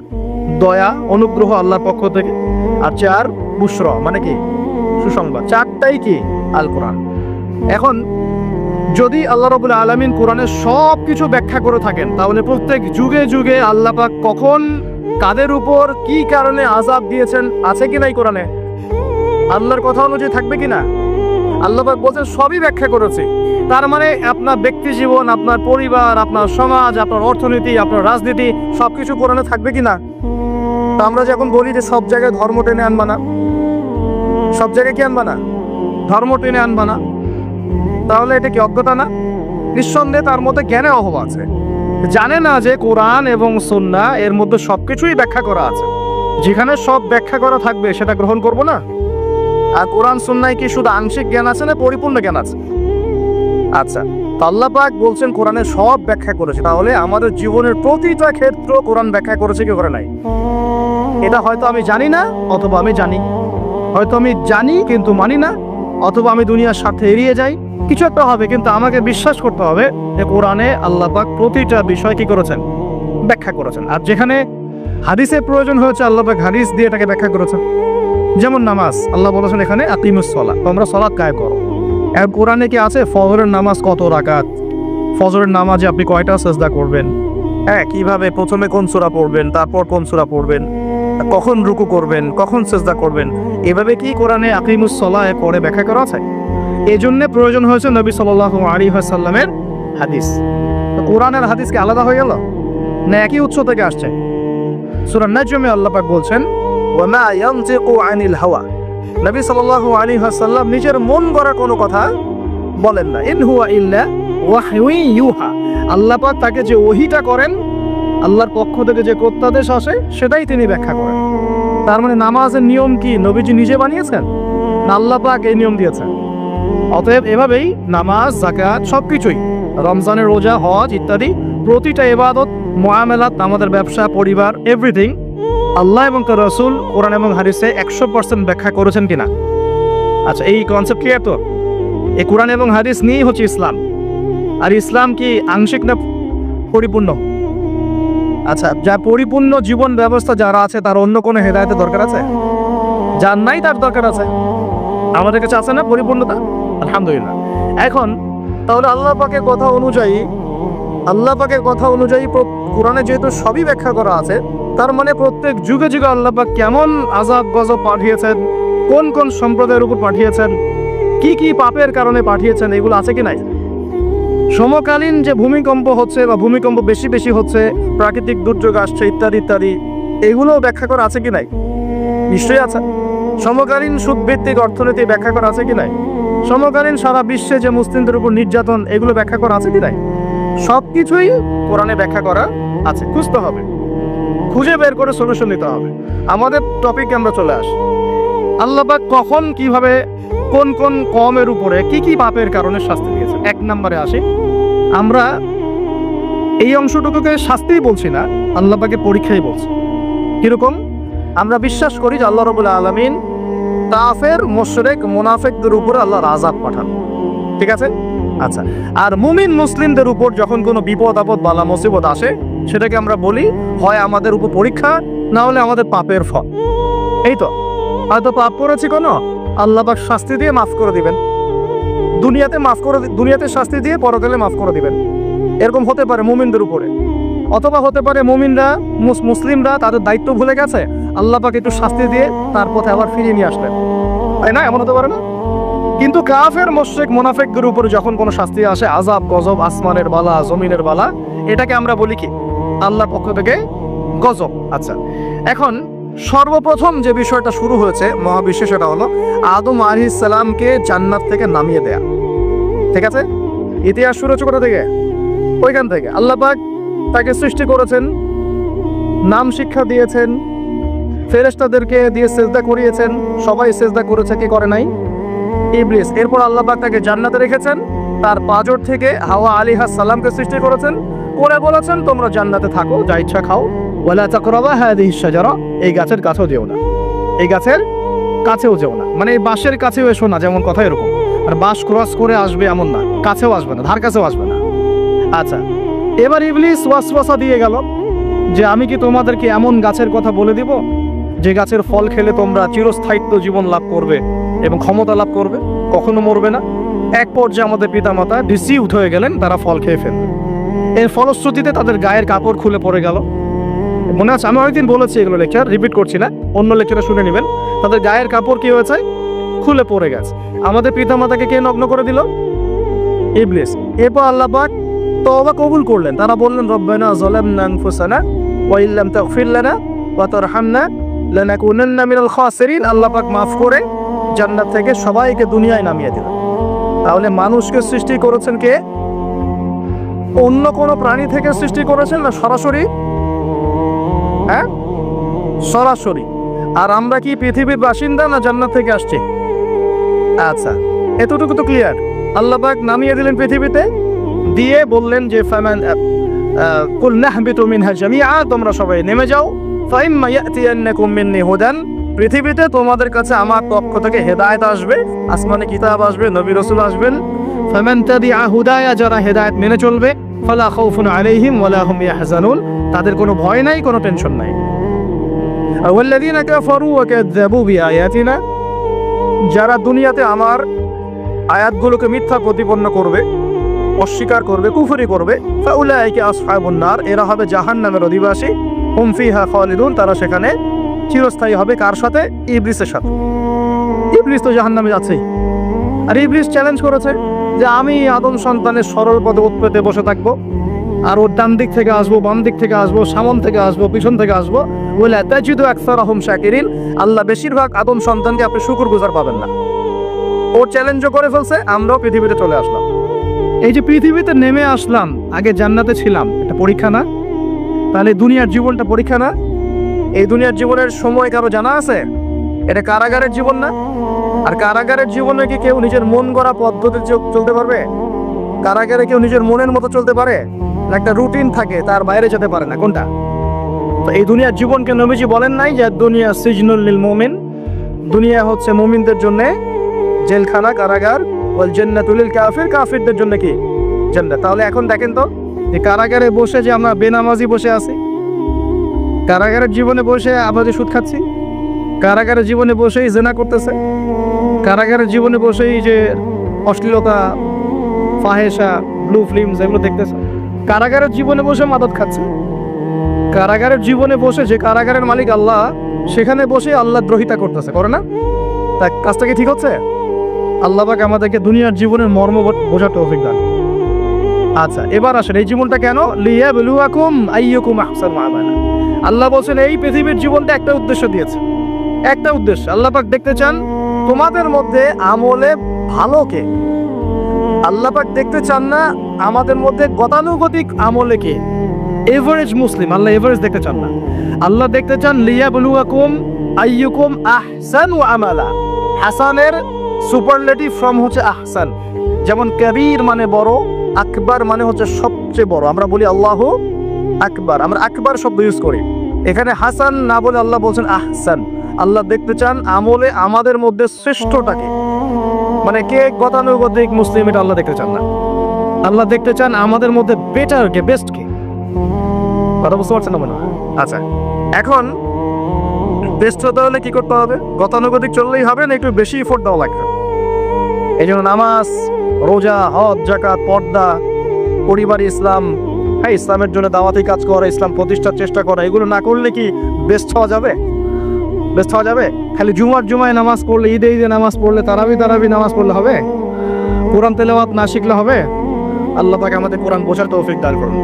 A: দয়া, অনুগ্রহ আল্লাহর পক্ষ থেকে। আর 4 বুশরা মানে কি? সুসংবাদ। 4টাই কি? আল কোরআন। এখন যদি আল্লাহ রাব্বুল আলামিন কোরআনের সব কিছু ব্যাখ্যা করে থাকেন, তাহলে প্রত্যেক যুগে যুগে আল্লাহ পাক কখন কাদের উপর কি কারণে আযাব দিয়েছেন আছে কি নাই কোরআনে? আল্লাহর কথা অনুযায়ী থাকবে কিনা? আল্লাহ পাক বলছেন সবই ব্যাখ্যা করেছে। তার মানে আপনার ব্যক্তি জীবন, আপনার পরিবার, আপনার সমাজ, আপনার অর্থনীতি, আপনার রাজনীতি, সবকিছু কোরআনে থাকবে কিনা? তা আমরা যখন বলি যে সব জায়গায় ধর্ম টেনে আনবা না, সব জায়গায় কি আনবা না? ধর্ম টেনে আনবা না, তাহলে এটা কি অজ্ঞতা না? নিঃসন্দেহে তার মধ্যে জ্ঞানের অভাব আছে। জানে না যে কোরআন এবং সুন্নাহ এর মধ্যে সবকিছুই ব্যাখ্যা করা আছে। যেখানে সব ব্যাখ্যা করা থাকবে সেটা গ্রহণ করব না। আর কোরআন সুন্নায় কি শুধু আংশিক জ্ঞান আছে না পরিপূর্ণ জ্ঞান আছে? আচ্ছা, আল্লাহ পাক বলছেন কোরআনের সব ব্যাখ্যা করেছে, তাহলে আমাদের জীবনের প্রতিটা ক্ষেত্র কোরআন ব্যাখ্যা করেছে কি করে নাই? এটা হয়তো আমি জানি না, অথবা আমি জানি। হয়তো আমি জানি কিন্তু মানি না, অথবা আমি দুনিয়ার স্বার্থে এড়িয়ে যাই। কিছু একটা হবে, কিন্তু আমাকে বিশ্বাস করতে হবে যে কোরআনে আল্লাহ পাক প্রতিটা বিষয় কি করেছেন? ব্যাখ্যা করেছেন। আর যেখানে হাদিসের প্রয়োজন হয়েছে, আল্লাহ পাক হাদিস দিয়ে এটাকে ব্যাখ্যা করেছেন। যেমন নামাজ, আল্লাহ বলেছেন এখানে আকিমুস সালাহ, তোমরা সালাত কায়েম করো। আর কোরআনে কি আছে ফজরের নামাজ কত রাকাত, ফজরের নামাজে আপনি কয়টা সিজদা করবেন, হ্যাঁ কিভাবে প্রথমে কোন সূরা পড়বেন, তারপর কোন সূরা পড়বেন, কখন রুকু করবেন, কখন সিজদা করবেন, এভাবে কি কোরআনে আকিমুস সালাহ পড়ে ব্যাখ্যা করা আছে? এজন্য প্রয়োজন হয়েছে নবী সাল্লাল্লাহু আলাইহি ওয়াসাল্লামের হাদিস। তো কোরআনের হাদিস কি আলাদা হয়ে গেল না একই উৎস থেকে আসছে? সূরা নাজমে আল্লাহ পাক বলছেন ওয়া মা ইয়ানতিকু আনিল হাওয়া, নবী সাল্লাল্লাহু আলাইহি ওয়াসাল্লাম নিজের মন গড়া কোনো কথা বলেন না। ইন হুয়া ইল্লা ওয়াহয়ুন ইউহা, আল্লাহ পাক তাকে যে ওহীটা করেন, আল্লাহর পক্ষ থেকে যে প্রত্যাদেশ আসে সেটাই তিনি ব্যাখ্যা করেন। তার মানে নামাজের নিয়ম কি নবীজি নিজে বানিয়েছেন না আল্লাহ পাক এই নিয়ম দিয়েছেন? অতএব এভাবেই নামাজ, যাকাত সবকিছুই, রমজানের রোজা, হজ ইত্যাদি প্রতিটা ইবাদত, মুআমালাত, আমাদের ব্যবসা, পরিবার, এভরিথিং আল্লাহ এবং তার রাসূল কোরআন এবং হাদিসে 100% ব্যাখ্যা করেছেন কিনা? আচ্ছা, এই কনসেপ্ট ক্লিয়ার তো? এই কোরআন এবং হাদিস নিয়েই হচ্ছে ইসলাম। আর ইসলাম কি আংশিক না পরিপূর্ণ? আচ্ছা, যা পরিপূর্ণ জীবন ব্যবস্থা যারা আছে তার অন্য কোনো হেদায়েতের দরকার আছে? যার নাই তার দরকার আছে। আমাদের কাছে আছে না পরিপূর্ণতা? আলহামদুলিল্লাহ। এখন তাহলে আল্লাহ পাকের কথা অনুযায়ী কোরআনে যেহেতু সবই ব্যাখ্যা করা আছে, তার মানে প্রত্যেক যুগে যুগে আল্লাহ পাক কেমন আযাব গজব পাঠিয়েছেন, কোন কোন সম্প্রদায়ের উপর পাঠিয়েছেন, কি কি পাপের কারণে পাঠিয়েছেন, এগুলো আছে কি নাই? সমকালীন যে ভূমিকম্প হচ্ছে বা ভূমিকম্প বেশি বেশি হচ্ছে, প্রাকৃতিক দুর্যোগ আসছে ইত্যাদি ইত্যাদি, এগুলো ব্যাখ্যা করা আছে কি নাই? নিশ্চয়ই আছে। সমকালীন সুদভিত্তিক অর্থনীতি ব্যাখ্যা করা আছে কি নাই? সমকালীন সারা বিশ্বে যে মুসলিমদের উপর নির্যাতন, এগুলো ব্যাখ্যা করা আছে কি নাই? সবকিছুই কোরআনে ব্যাখ্যা করা আছে। খুঁজতে হবে, খুঁজে বের করে সলিউশন নিতে হবে। আমাদের টপিকে আমরা চলে আসি। আল্লাহ পাক কখন, কিভাবে, কোন কোন কওমের উপরে কি কি পাপের কারণে শাস্তি দিয়েছেন। এক নম্বরে আসি, আমরা এই অংশটুকুকে শাস্তিই বলছি না, আল্লাহ পাকে পরীক্ষাই বলছি। কিরকম? আমরা বিশ্বাস করি যে আল্লাহ রাব্বুল আলামিন কাফের, মুশরিক, মুনাফিকদের উপরে আল্লাহর আযাব পাঠান, ঠিক আছে? আচ্ছা, আর মুমিন মুসলিমদের উপর যখন কোনো বিপদ আপদ, বালা মুসিবত আসে, সেটাকে আমরা বলি হয় আমাদের উপর পরীক্ষা, না হলে আমাদের পাপের ফল। এই তো, হয়তো পাপ করেছি কোনো, আল্লাহ পাক শাস্তি দিয়ে মাফ করে দিবেন। দুনিয়াতে শাস্তি দিয়ে পরকালে মাফ করে দিবেন। এরকম হতে পারে মুমিনদের উপরে। অথবা হতে পারে মুমিনরা, মুসলিমরা তাদের দায়িত্ব ভুলে গেছে, আল্লাহ পাক একটু শাস্তি দিয়ে তার পথে আবার ফিরিয়ে নিয়ে আসলেন, তাই না? এমন হতে পারে না? কিন্তু কাফের, মুশরিক, মুনাফিকদের উপর যখন কোনো শাস্তি আসে, আযাব গজব, আসমানের বালা, জমিনের বালা, এটাকে আমরা বলি কি? আল্লাহর পক্ষ থেকে গজব। আচ্ছা, এখন সর্বপ্রথম যে বিষয়টা শুরু হয়েছে মহাবিশ্বে, সেটা হলো আদম আলাইহিস সালামকে জান্নাত থেকে নামিয়ে দেয়া, ঠিক আছে? ইতিহাস শুরু হচ্ছে কোথা থেকে? ওইখান থেকে। আল্লাহ পাক তাকে সৃষ্টি করেছেন, নাম শিক্ষা দিয়েছেন, ফেরেশতাদেরকে দিয়ে সেজদা করিয়েছেন, সবাই সেজদা করেছে, কি করে নাই? ইবলিস। এরপর আল্লাহ পাক তাকে জান্নাতে রেখেছেন, তার পাঁজর থেকে হাওয়া আলাইহিস সালামকে সৃষ্টি করেছেন, করে বলেছেন তোমরা জান্নাতে থাকো, যা ইচ্ছা খাও, ওয়ালা তাকরাবা হাদিহিশ শাজারা, এই গাছের কাছেও যেও না, এই গাছের কাছেও যেও না, মানে এই বাঁশের কাছেও এসো না, যেমন কথা এরকম। আর বাঁশ ক্রস করে আসবে এমন না, কাছেও আসবে না, ধার কাছেও আসবে না। আচ্ছা, এবার ইবলিস ওয়াসওয়াসা দিয়ে গেল যে আমি কি তোমাদেরকে এমন গাছের কথা বলে দিব যে গাছের ফল খেলে তোমরা চিরস্থায়িত্ব জীবন লাভ করবে এবং ক্ষমতা লাভ করবে, কখনো মরবে না। এক পর্যায়ে আমাদের পিতামাতা ডিসিউড হয়ে গেলেন, তারা ফল খেয়ে ফেললেন। এর ফলশ্রুতিতে তাদের গায়ের কাপড় খুলে পড়ে গেল। মনে আছে, আমি অনেকদিন বলেছি, এগুলো লেকচার রিপিট করছি না, অন্য লেকচারে শুনে নেবেন। তাদের গায়ের কাপড় কি হয়েছে? খুলে পড়ে গেছে। আমাদের পিতামাতাকে কে নগ্ন করে দিল? ইবলিস। এরপর আল্লাহ পাক তওবা কবুল করলেন। তারা বললেন রব্বানা যালামনা আনফুসানা ওয়া ইল্লাম তাগফির লানা ওয়া তারহামনা লানাকুনান্না মিনাল খাসিরিন। আল্লাহ পাক মাফ করে জান্নাত থেকে সবাইকে দুনিয়ায় নামিয়ে দিলেন। তাহলে মানুষকে সৃষ্টি করেছেন কে? অন্য কোনো প্রাণী থেকে সৃষ্টি করেছেন না সরাসরি? হ্যাঁ, সরাসরি। আর আমরা কি পৃথিবীর বাসিন্দা না জান্নাত থেকে আসছি? আচ্ছা, এতটুকু তো ক্লিয়ার। আল্লাহ পাক নামিয়ে দিলেন পৃথিবীতে, দিয়ে বললেন যে ফামান কুল নাহবিতু মিনহা জামিআ, তোমরা সবাই নেমে যাও। ফাইম্মা ইয়াতিয়ান্নাকুম মিন্নি হুদান, পৃথিবীতে তোমাদের কাছে আমার পক্ষ থেকে হেদায়েত আসবে, আসমানে কিতাব আসবে, নবী রাসূল আসবেন। ফামান তাবিআ হুদায়া, যারা হেদায়েত মেনে চলবে, ফালা খাউফুন আলাইহিম ওয়ালা হুম ইয়াহজানুন, তাদের কোনো ভয় নাই, কোনো টেনশন নাই। ওয়াল্লাযীনা কাফারু ওয়া কাযযাবু বিআয়াতিনা, যারা দুনিয়াতে আমার আয়াতগুলোকে মিথ্যা প্রতিপন্ন করবে, অস্বীকার করবে, কুফরি করবে, ফাউলাইকা আসহাবুন নার, এরা হবে জাহান্নামের অধিবাসী, হুম ফিহা খালিদুন, তারা সেখানে চিরস্থায়ী হবে। কার সাথে? ইবলিসের সাথে। ইবলিস তো জাহান্নামে যাচ্ছেই। আর ইবলিস চ্যালেঞ্জ করেছে যে আমি আদম সন্তানের সরল পথে উৎপেতে বসে থাকবো, আর ওর ডান দিক থেকে আসবো, বাম দিক থেকে আসবো, সামন থেকে আসবো, পিছন থেকে আসবো, ওয়ালা তাজিদু আকসারাহুম শাকিরিন, আল্লাহ বেশিরভাগ আদম সন্তানকে আপনি শুকরগুজার পাবেন না। ওর চ্যালেঞ্জও করে ফেলছে, আমরাও পৃথিবীতে চলে আসলাম। এই যে পৃথিবীতে নেমে আসলাম, আগে জান্নাতে ছিলাম, এটা পরীক্ষা না? তাহলে দুনিয়ার জীবনটা পরীক্ষা না? এই দুনিয়ার জীবনের সময় কারো জানা আছে? এটা কারাগারের জীবন না? আর কারাগারের জীবনে কি কেউ নিজের মন গড়া পদ্ধতিতে চলতে পারবে? কারাগারে কেউ নিজের মনের মতো চলতে পারে? একটা রুটিন থাকে, তার বাইরে যেতে পারে না। কোনটা? তো এই দুনিয়ার জীবনকে নবীজি বলেন নাই যে দুনিয়া সিজনুল লিল মুমিন, দুনিয়া হচ্ছে মুমিনদের জন্য জেলখানা, কারাগার, ওয়াল জান্নাতুল লিল কাফির, কাফিরদের জন্য কি? জান্নাত। তাহলে এখন দেখেন তো, এই কারাগারে বসে যে আমরা বেনামাজি বসে আছি, কারাগারের জীবনে বসে আমরা যে সুদ খাচ্ছি, কারাগারের জীবনে বসেই জেনা করতেছে, কারাগারের জীবনে বসেই যে অশ্লীলতা, ফাহেসা, ব্লু ফিল্মস এগুলো দেখতেছে, কারাগারের জীবনে বসে মাদক খাচ্ছে, কারাগারের জীবনে বসে যে কারাগারের মালিক আল্লাহ, সেখানে বসে আল্লাহ দ্রোহিতা করতেছে, করে না? তা কাজটা কি ঠিক হচ্ছে? আল্লাহ পাক আমাদেরকে দুনিয়ার জীবনের মর্ম বোঝার তৌফিক দান। আচ্ছা, এবার আসেন এই জীবনটা কেন? লিয়াবলুয়াকুম আইয়ুকুম আহসানু আমালা। আল্লাহ বলছেন এই পৃথিবীর জীবনটা একটা উদ্দেশ্য দিয়েছে, একটা উদ্দেশ্য। আল্লাহ পাক দেখতে চান তোমাদের মধ্যে আমলে ভালো কে। আল্লাহ পাক দেখতে চান না আমাদের মধ্যে গতানুগতিক আমলে কে, এভারেজ মুসলিম। আল্লাহ এভারেজ দেখতে চান না, আল্লাহ দেখতে চান লিয়াবলুয়াকুম আইয়ুকুম আহসানু আমালা। হাসানের সুপারলেটিভ ফর্ম হচ্ছে আহসান। যেমন কবির মানে বড়, আকবার মানে হচ্ছে সবচেয়ে বড়। আমরা বলি আল্লাহু আকবার, আমরা আকবার শব্দ ইউজ করি। এখানে হাসান না বলে আল্লাহ বলছেন আহসান। আল্লাহ দেখতে চান আমলে আমাদের মধ্যে শ্রেষ্ঠটাকে, মানে কে গতানুগতিক মুসলিম, এটা আল্লাহ দেখতে চান না। আল্লাহ দেখতে চান আমাদের মধ্যে বেটার কে, বেস্ট কে। কথা বুঝতে পারছেন না মনে হয়? আচ্ছা, এখন বেস্ট হতে হলে কি করতে হবে? গতানুগতিক চললেই হবে না, একটু বেশি এফোর্ট দেওয়া লাগবে। এই জন্য নামাজ, রোজা, হজ, যাকাত, পর্দা, পরিবার, ইসলাম, হ্যাঁ ইসলামের জন্য দাওয়াতি কাজ করা, ইসলাম প্রতিষ্ঠার চেষ্টা করা, এগুলো না করলে কি বেস্ট হওয়া যাবে? বেস্ট হওয়া যাবে? খালি জুমায় নামাজ পড়লে, ঈদে নামাজ পড়লে, তারাবি নামাজ পড়লে হবে? কোরআন তেলাওয়াত না শিখলে হবে? আল্লাহ পাক আমাদের কোরআন বোঝার তৌফিক দান করুন।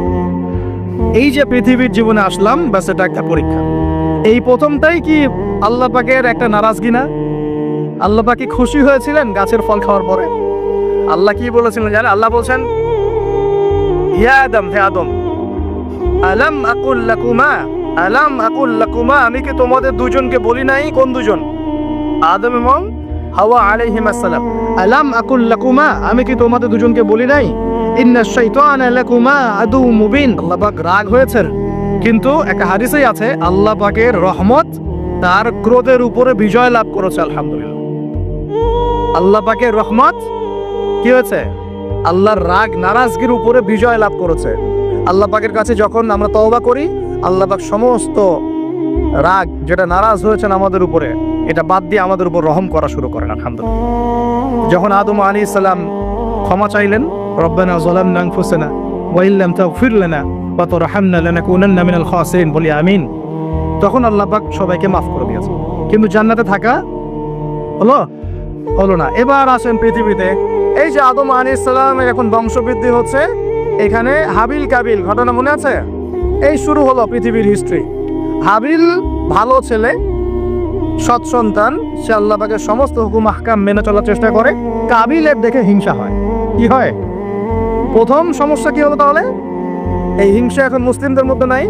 A: এই যে পৃথিবীর জীবনে আসলাম, ব্যাস এটা একটা পরীক্ষা। এই প্রথমটাই কি আল্লাহ পাকের একটা নারাজগি না? আল্লাহ পাক কি খুশি হয়েছিলেন গাছের ফল খাওয়ার পরে? আল্লাহ কি বলেছিলেন জানেন? আল্লাহ বলছেন ইয়া আদম, হে আদম, আলাম আকুল লাকুমা, আমি কি তোমাদের দুজনকে বলি নাই? কোন দুজন? আদম এবং হাওয়া আলাইহিমা সালাম। আলাম আকুল লাকুমা, আমি কি তোমাদের দুজনকে বলি নাই? ইন্না শাইতানা লাকুমা আদুউম মুবিন। আল্লাহ পাক রাগ হয়েছেন, কিন্তু একটা হাদিসেই আছে আল্লাহ পাকের রহমত তার ক্রোধের উপরে বিজয় লাভ করেছে। আলহামদুলিল্লাহ, আল্লাহ পাকের রহমত কি হয়েছে? আল্লাহর রাগ নারাজগির উপরে বিজয় লাভ করেছে। আল্লাহ পাকের কাছে যখন আমরা তওবা করি, আল্লাহ পাক সমস্ত রাগ যেটা নারাজ হয়েছেন আমাদের উপরে, এটা বাদ দিয়ে আমাদের উপর রহম করা শুরু করেন। আলহামদুলিল্লাহ, যখন আদম আলাইহিস সালাম ক্ষমা চাইলেন, রব্বানা যালামনা আনফুসানা ওয়া ইল্লাম তাগফির লানা ওয়া তারহামনা লানাকুনান্না মিনাল খাসিরিন, বলি আমিন, তখন আল্লাহ পাক সবাইকে মাফ করে দিয়েছেন। কিন্তু জান্নাতে থাকা হলো না। এবার আসেন পৃথিবীতে। এই যে আদম আলাইহিস সালামের এখন বংশবৃদ্ধি হচ্ছে, এখানে হাবিল কাবিল ঘটনা মনে আছে? এই শুরু হলো পৃথিবীর হিস্ট্রি। হাবিল ভালো ছেলে, সৎ সন্তান, সে আল্লাহ পাকের সমস্ত হুকুম আহকাম মেনে চলার চেষ্টা করে। কাবিলের দেখে হিংসা হয়। কি হয়? প্রথম সমস্যা কি হলো তাহলে? এই হিংসা এখন মুসলিমদের মধ্যে নাই,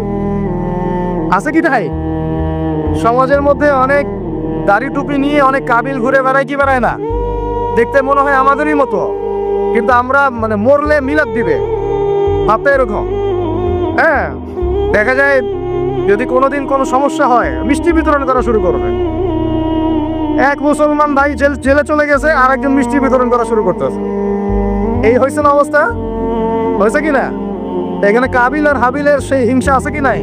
A: আছে কি তাই? সমাজের মধ্যে অনেক দাড়ি টুপি নিয়ে অনেক কাবিল ঘুরে বেড়ায়, কি বেড়ায় না? দেখতে মনে হয় আমাদেরই মতো, কিন্তু আমরা মানে মরলে মিলাদ দিবে, ভাবতে এরকম। হ্যাঁ, দেখা যায় যদি কোনোদিন কোনো সমস্যা হয়, মিষ্টি বিতরণ করা শুরু করবে। এক মুসলমান ভাই জেলে চলে গেছে, আর একজন মিষ্টি বিতরণ করা শুরু করতেছে। এই হয়েছে না অবস্থা? হয়েছে কি না? এখানে কাবিল আর হাবিলের সেই হিংসা আছে কি নাই?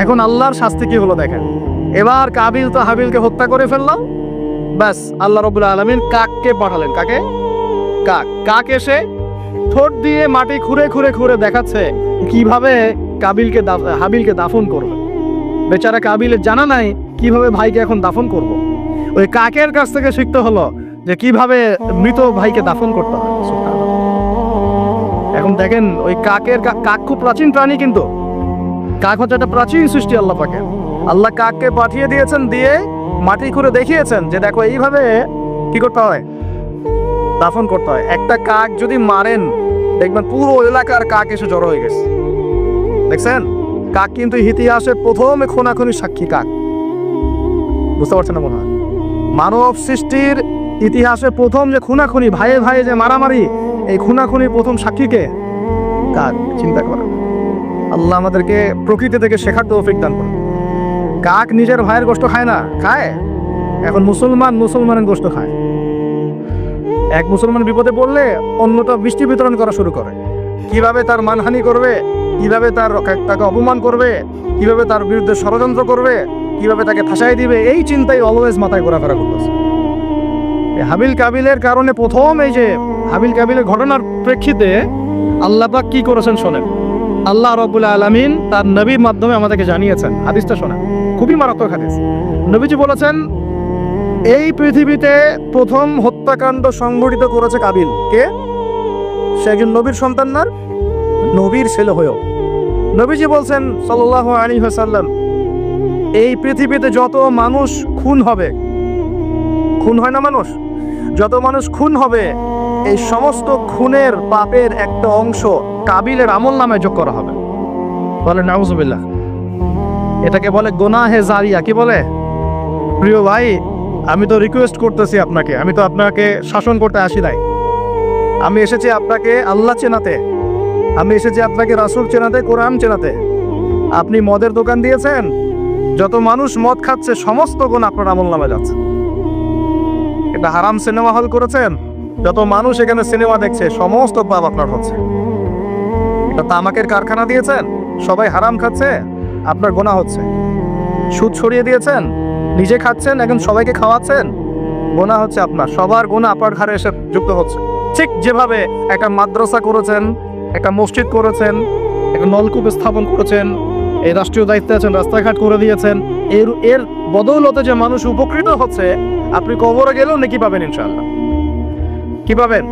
A: এখন আল্লাহর শাস্তি কি হলো দেখেন। এবার কাবিল তো হাবিলকে হত্যা করে ফেললাম, ব্যাস আল্লাহ রাব্বুল আলামিন কাককে পাঠালেন। কাকে? কাক এসে ঠোঁট দিয়ে মাটি খুঁড়ে খুঁড়ে খুঁড়ে দেখাচ্ছে কিভাবে হাবিলকে দাফন করবে। বেচারা কাবিলের জানা নাই কিভাবে ভাইকে এখন দাফন করব। ওই কাকের কাছ থেকে শিখতে হলো যে কিভাবে মৃত ভাইকে দাফন করতে হয়। এখন দেখেন ওই কাক খুব প্রাচীন প্রাণী, কিন্তু কাক হচ্ছে একটা প্রাচীন সৃষ্টি আল্লাহ পাকের। আল্লাহ কাককে পাঠিয়ে দিয়েছেন, দিয়ে মাটি খুঁড়ে দেখিয়েছেন যে দেখো এইভাবে কি করতে হয়, দাফন করতে হয়। একটা কাক যদি মারেন দেখবেন পুরো এলাকার কাক এসে জড়ো হয়ে গেছে। দেখছেন, কাক কিন্তু ইতিহাসে প্রথমে খুনাখুনি সাক্ষী কাক। বুঝতে পারছেন না মনে হয়? মানব সৃষ্টির ইতিহাসে প্রথম যে খুনাখুনি, ভাইয়ে ভাইয়ে যে মারামারি, এই খুনাখুনির প্রথম সাক্ষীকে কাক। চিন্তা করেন, আল্লাহ আমাদেরকে প্রকৃতি থেকে শেখার তৌফিক দান করে। কাক নিজের ভাইয়ের গোশত খায় না, খায় এখন মুসলমানের গোশত খায়। এক মুসলমান বিপদে পড়লে অন্যটা মিষ্টি বিতরণ করা শুরু করে। কিভাবে তার মানহানি করবে, কিভাবে তাকে অপমান করবে, কিভাবে তার বিরুদ্ধে ষড়যন্ত্র করবে, কিভাবে তাকে ফাঁসাই দিবে, এই চিন্তাই অলওয়েজ মাথায় ঘোরাফেরা করতেছে। হাবিল কাবিলের কারণে প্রথম এই যে হাবিল কাবিলের ঘটনার প্রেক্ষিতে আল্লাহ পাক কি করেছেন শোনেন। আল্লাহ রাব্বুল আলামিন তার নবীর মাধ্যমে আমাদেরকে জানিয়েছেন। হাদিসটা শোনেন, খুবই মারাত্মক হাদিস। নবীজি বলেছেন, এই পৃথিবীতে প্রথম হত্যাকাণ্ড সংঘটিত করেছে কাবিল। কে? সে একজন নবীর সন্তান না, নবীর ছেলে হয়েও। নবীজি বলছেন সাল্লাল্লাহু আলাইহি ওয়াসাল্লাম, এই পৃথিবীতে যত মানুষ খুন হবে, খুন হয় না মানুষ, যত মানুষ খুন হবে, এই সমস্ত খুনের পাপের একটা অংশ কাবিলের আমল নামে যোগ করা হবে। বলে নাউজুবিল্লাহ। এটাকে বলে গুনাহে জারিয়া। কি বলে? প্রিয় ভাই, আমি তো রিকোয়েস্ট করতেছি আপনাকে, আমি তো আপনাকে শাসন করতে আসি নাই। আমি এসেছি আপনাকে আল্লাহ চেনাতে, আমি এসেছি আপনাকে রাসূল চেনাতে, কোরআন চেনাতে। আপনি মদের দোকান দিয়েছেন, যত মানুষ মদ খাচ্ছে সমস্ত গুণ আপনার আমল নামে যাচ্ছে। এটা হারাম সিনেমা হল করেছেন, যত মানুষ এখানে সিনেমা দেখছে সমস্ত পাপ আপনার হচ্ছে। এটা তামাকের কারখানা দিয়েছেন, সবাই হারাম খাচ্ছে, আপনার গুনাহ হচ্ছে। সুদ ছড়িয়ে দিয়েছেন, নিজে খাচ্ছেন, এখন সবাইকে খাওয়াচ্ছেন, গুনাহ হচ্ছে আপনার। সবার গুনাহ আপনার ঘাড়ে এসে যুক্ত হচ্ছে। ঠিক যেভাবে একটা মাদ্রাসা করেছেন, একটা মসজিদ করেছেন, একটা নলকূপ স্থাপন করেছেন, এই রাষ্ট্রীয় দায়িত্বে আছেন, রাস্তাঘাট করে দিয়েছেন, এর বদৌলতে যে মানুষ উপকৃত হচ্ছে, আপনি কবরে গেলেও নেকি পাবেন ইনশাআল্লাহ। কি পাবেন?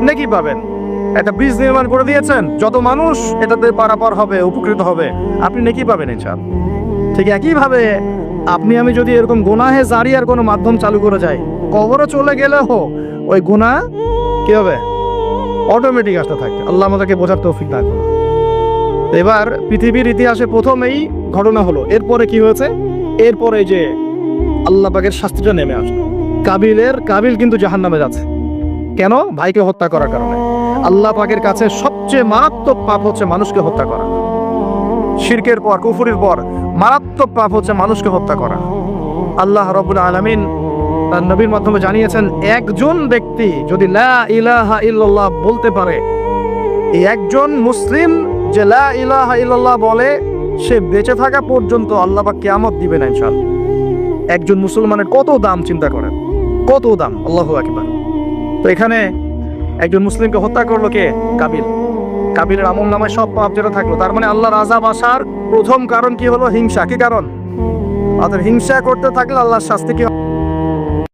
A: নেকি পাবেন। একটা ব্রিজ নির্মাণ করে দিয়েছেন, যত মানুষ এটাতে পারাপার হবে, উপকৃত হবে, আপনি নেকি পাবেন ইনশাআল্লাহ। ঠিক একইভাবে আপনি আমি যদি এরকম গুনাহে জারিয়ার কোনো মাধ্যম চালু করে যাই, কবরে চলে গেলেও ওই গুনাহ কি হবে? অটোমেটিক আসতে থাকবে। আল্লাহ আমাদেরকে বোঝার তৌফিক দান করুন। এবার পৃথিবীর ইতিহাসে প্রথম এই ঘটনা হলো। এরপরে কি হয়েছে? এরপরে যে আল্লাহ পাকের শাস্তিটা নেমে আসলো। কাবিল কিন্তু জাহান্নামে যাচ্ছে। কেন? ভাইকে হত্যা করার কারণে। আল্লাহ পাকের কাছে সবচেয়ে মারাত্মক পাপ হচ্ছে মানুষকে হত্যা করা। শিরকের পর, কুফরির পর মারাত্মক পাপ হচ্ছে মানুষকে হত্যা করা। আল্লাহ রাব্বুল আলামিন তার নবীর মাধ্যমে জানিয়েছেন, একজন ব্যক্তি যদি লা ইলাহা ইল্লাল্লাহ বলতে পারে, এই একজন মুসলিম যে লা ইলাহা ইল্লাল্লাহ বলে, সে বেঁচে থাকা পর্যন্ত আল্লাহ পাক কিয়ামত দিবেন ইনশাআল্লাহ। একজন মুসলমানের কত দাম চিন্তা করেন, কত দাম। আল্লাহু আকবার। তো এখানে একজন মুসলিমকে হত্যা করলো কে? কাবিল। কাবিলের আমল নামায় সব পাপ যেটা থাকলো, তার মানে আল্লাহর আযাব আসার প্রথম কারণ কি হলো? হিংসা। কি কারণ? অর্থাৎ হিংসা করতে থাকলে আল্লাহর শাস্তি কি?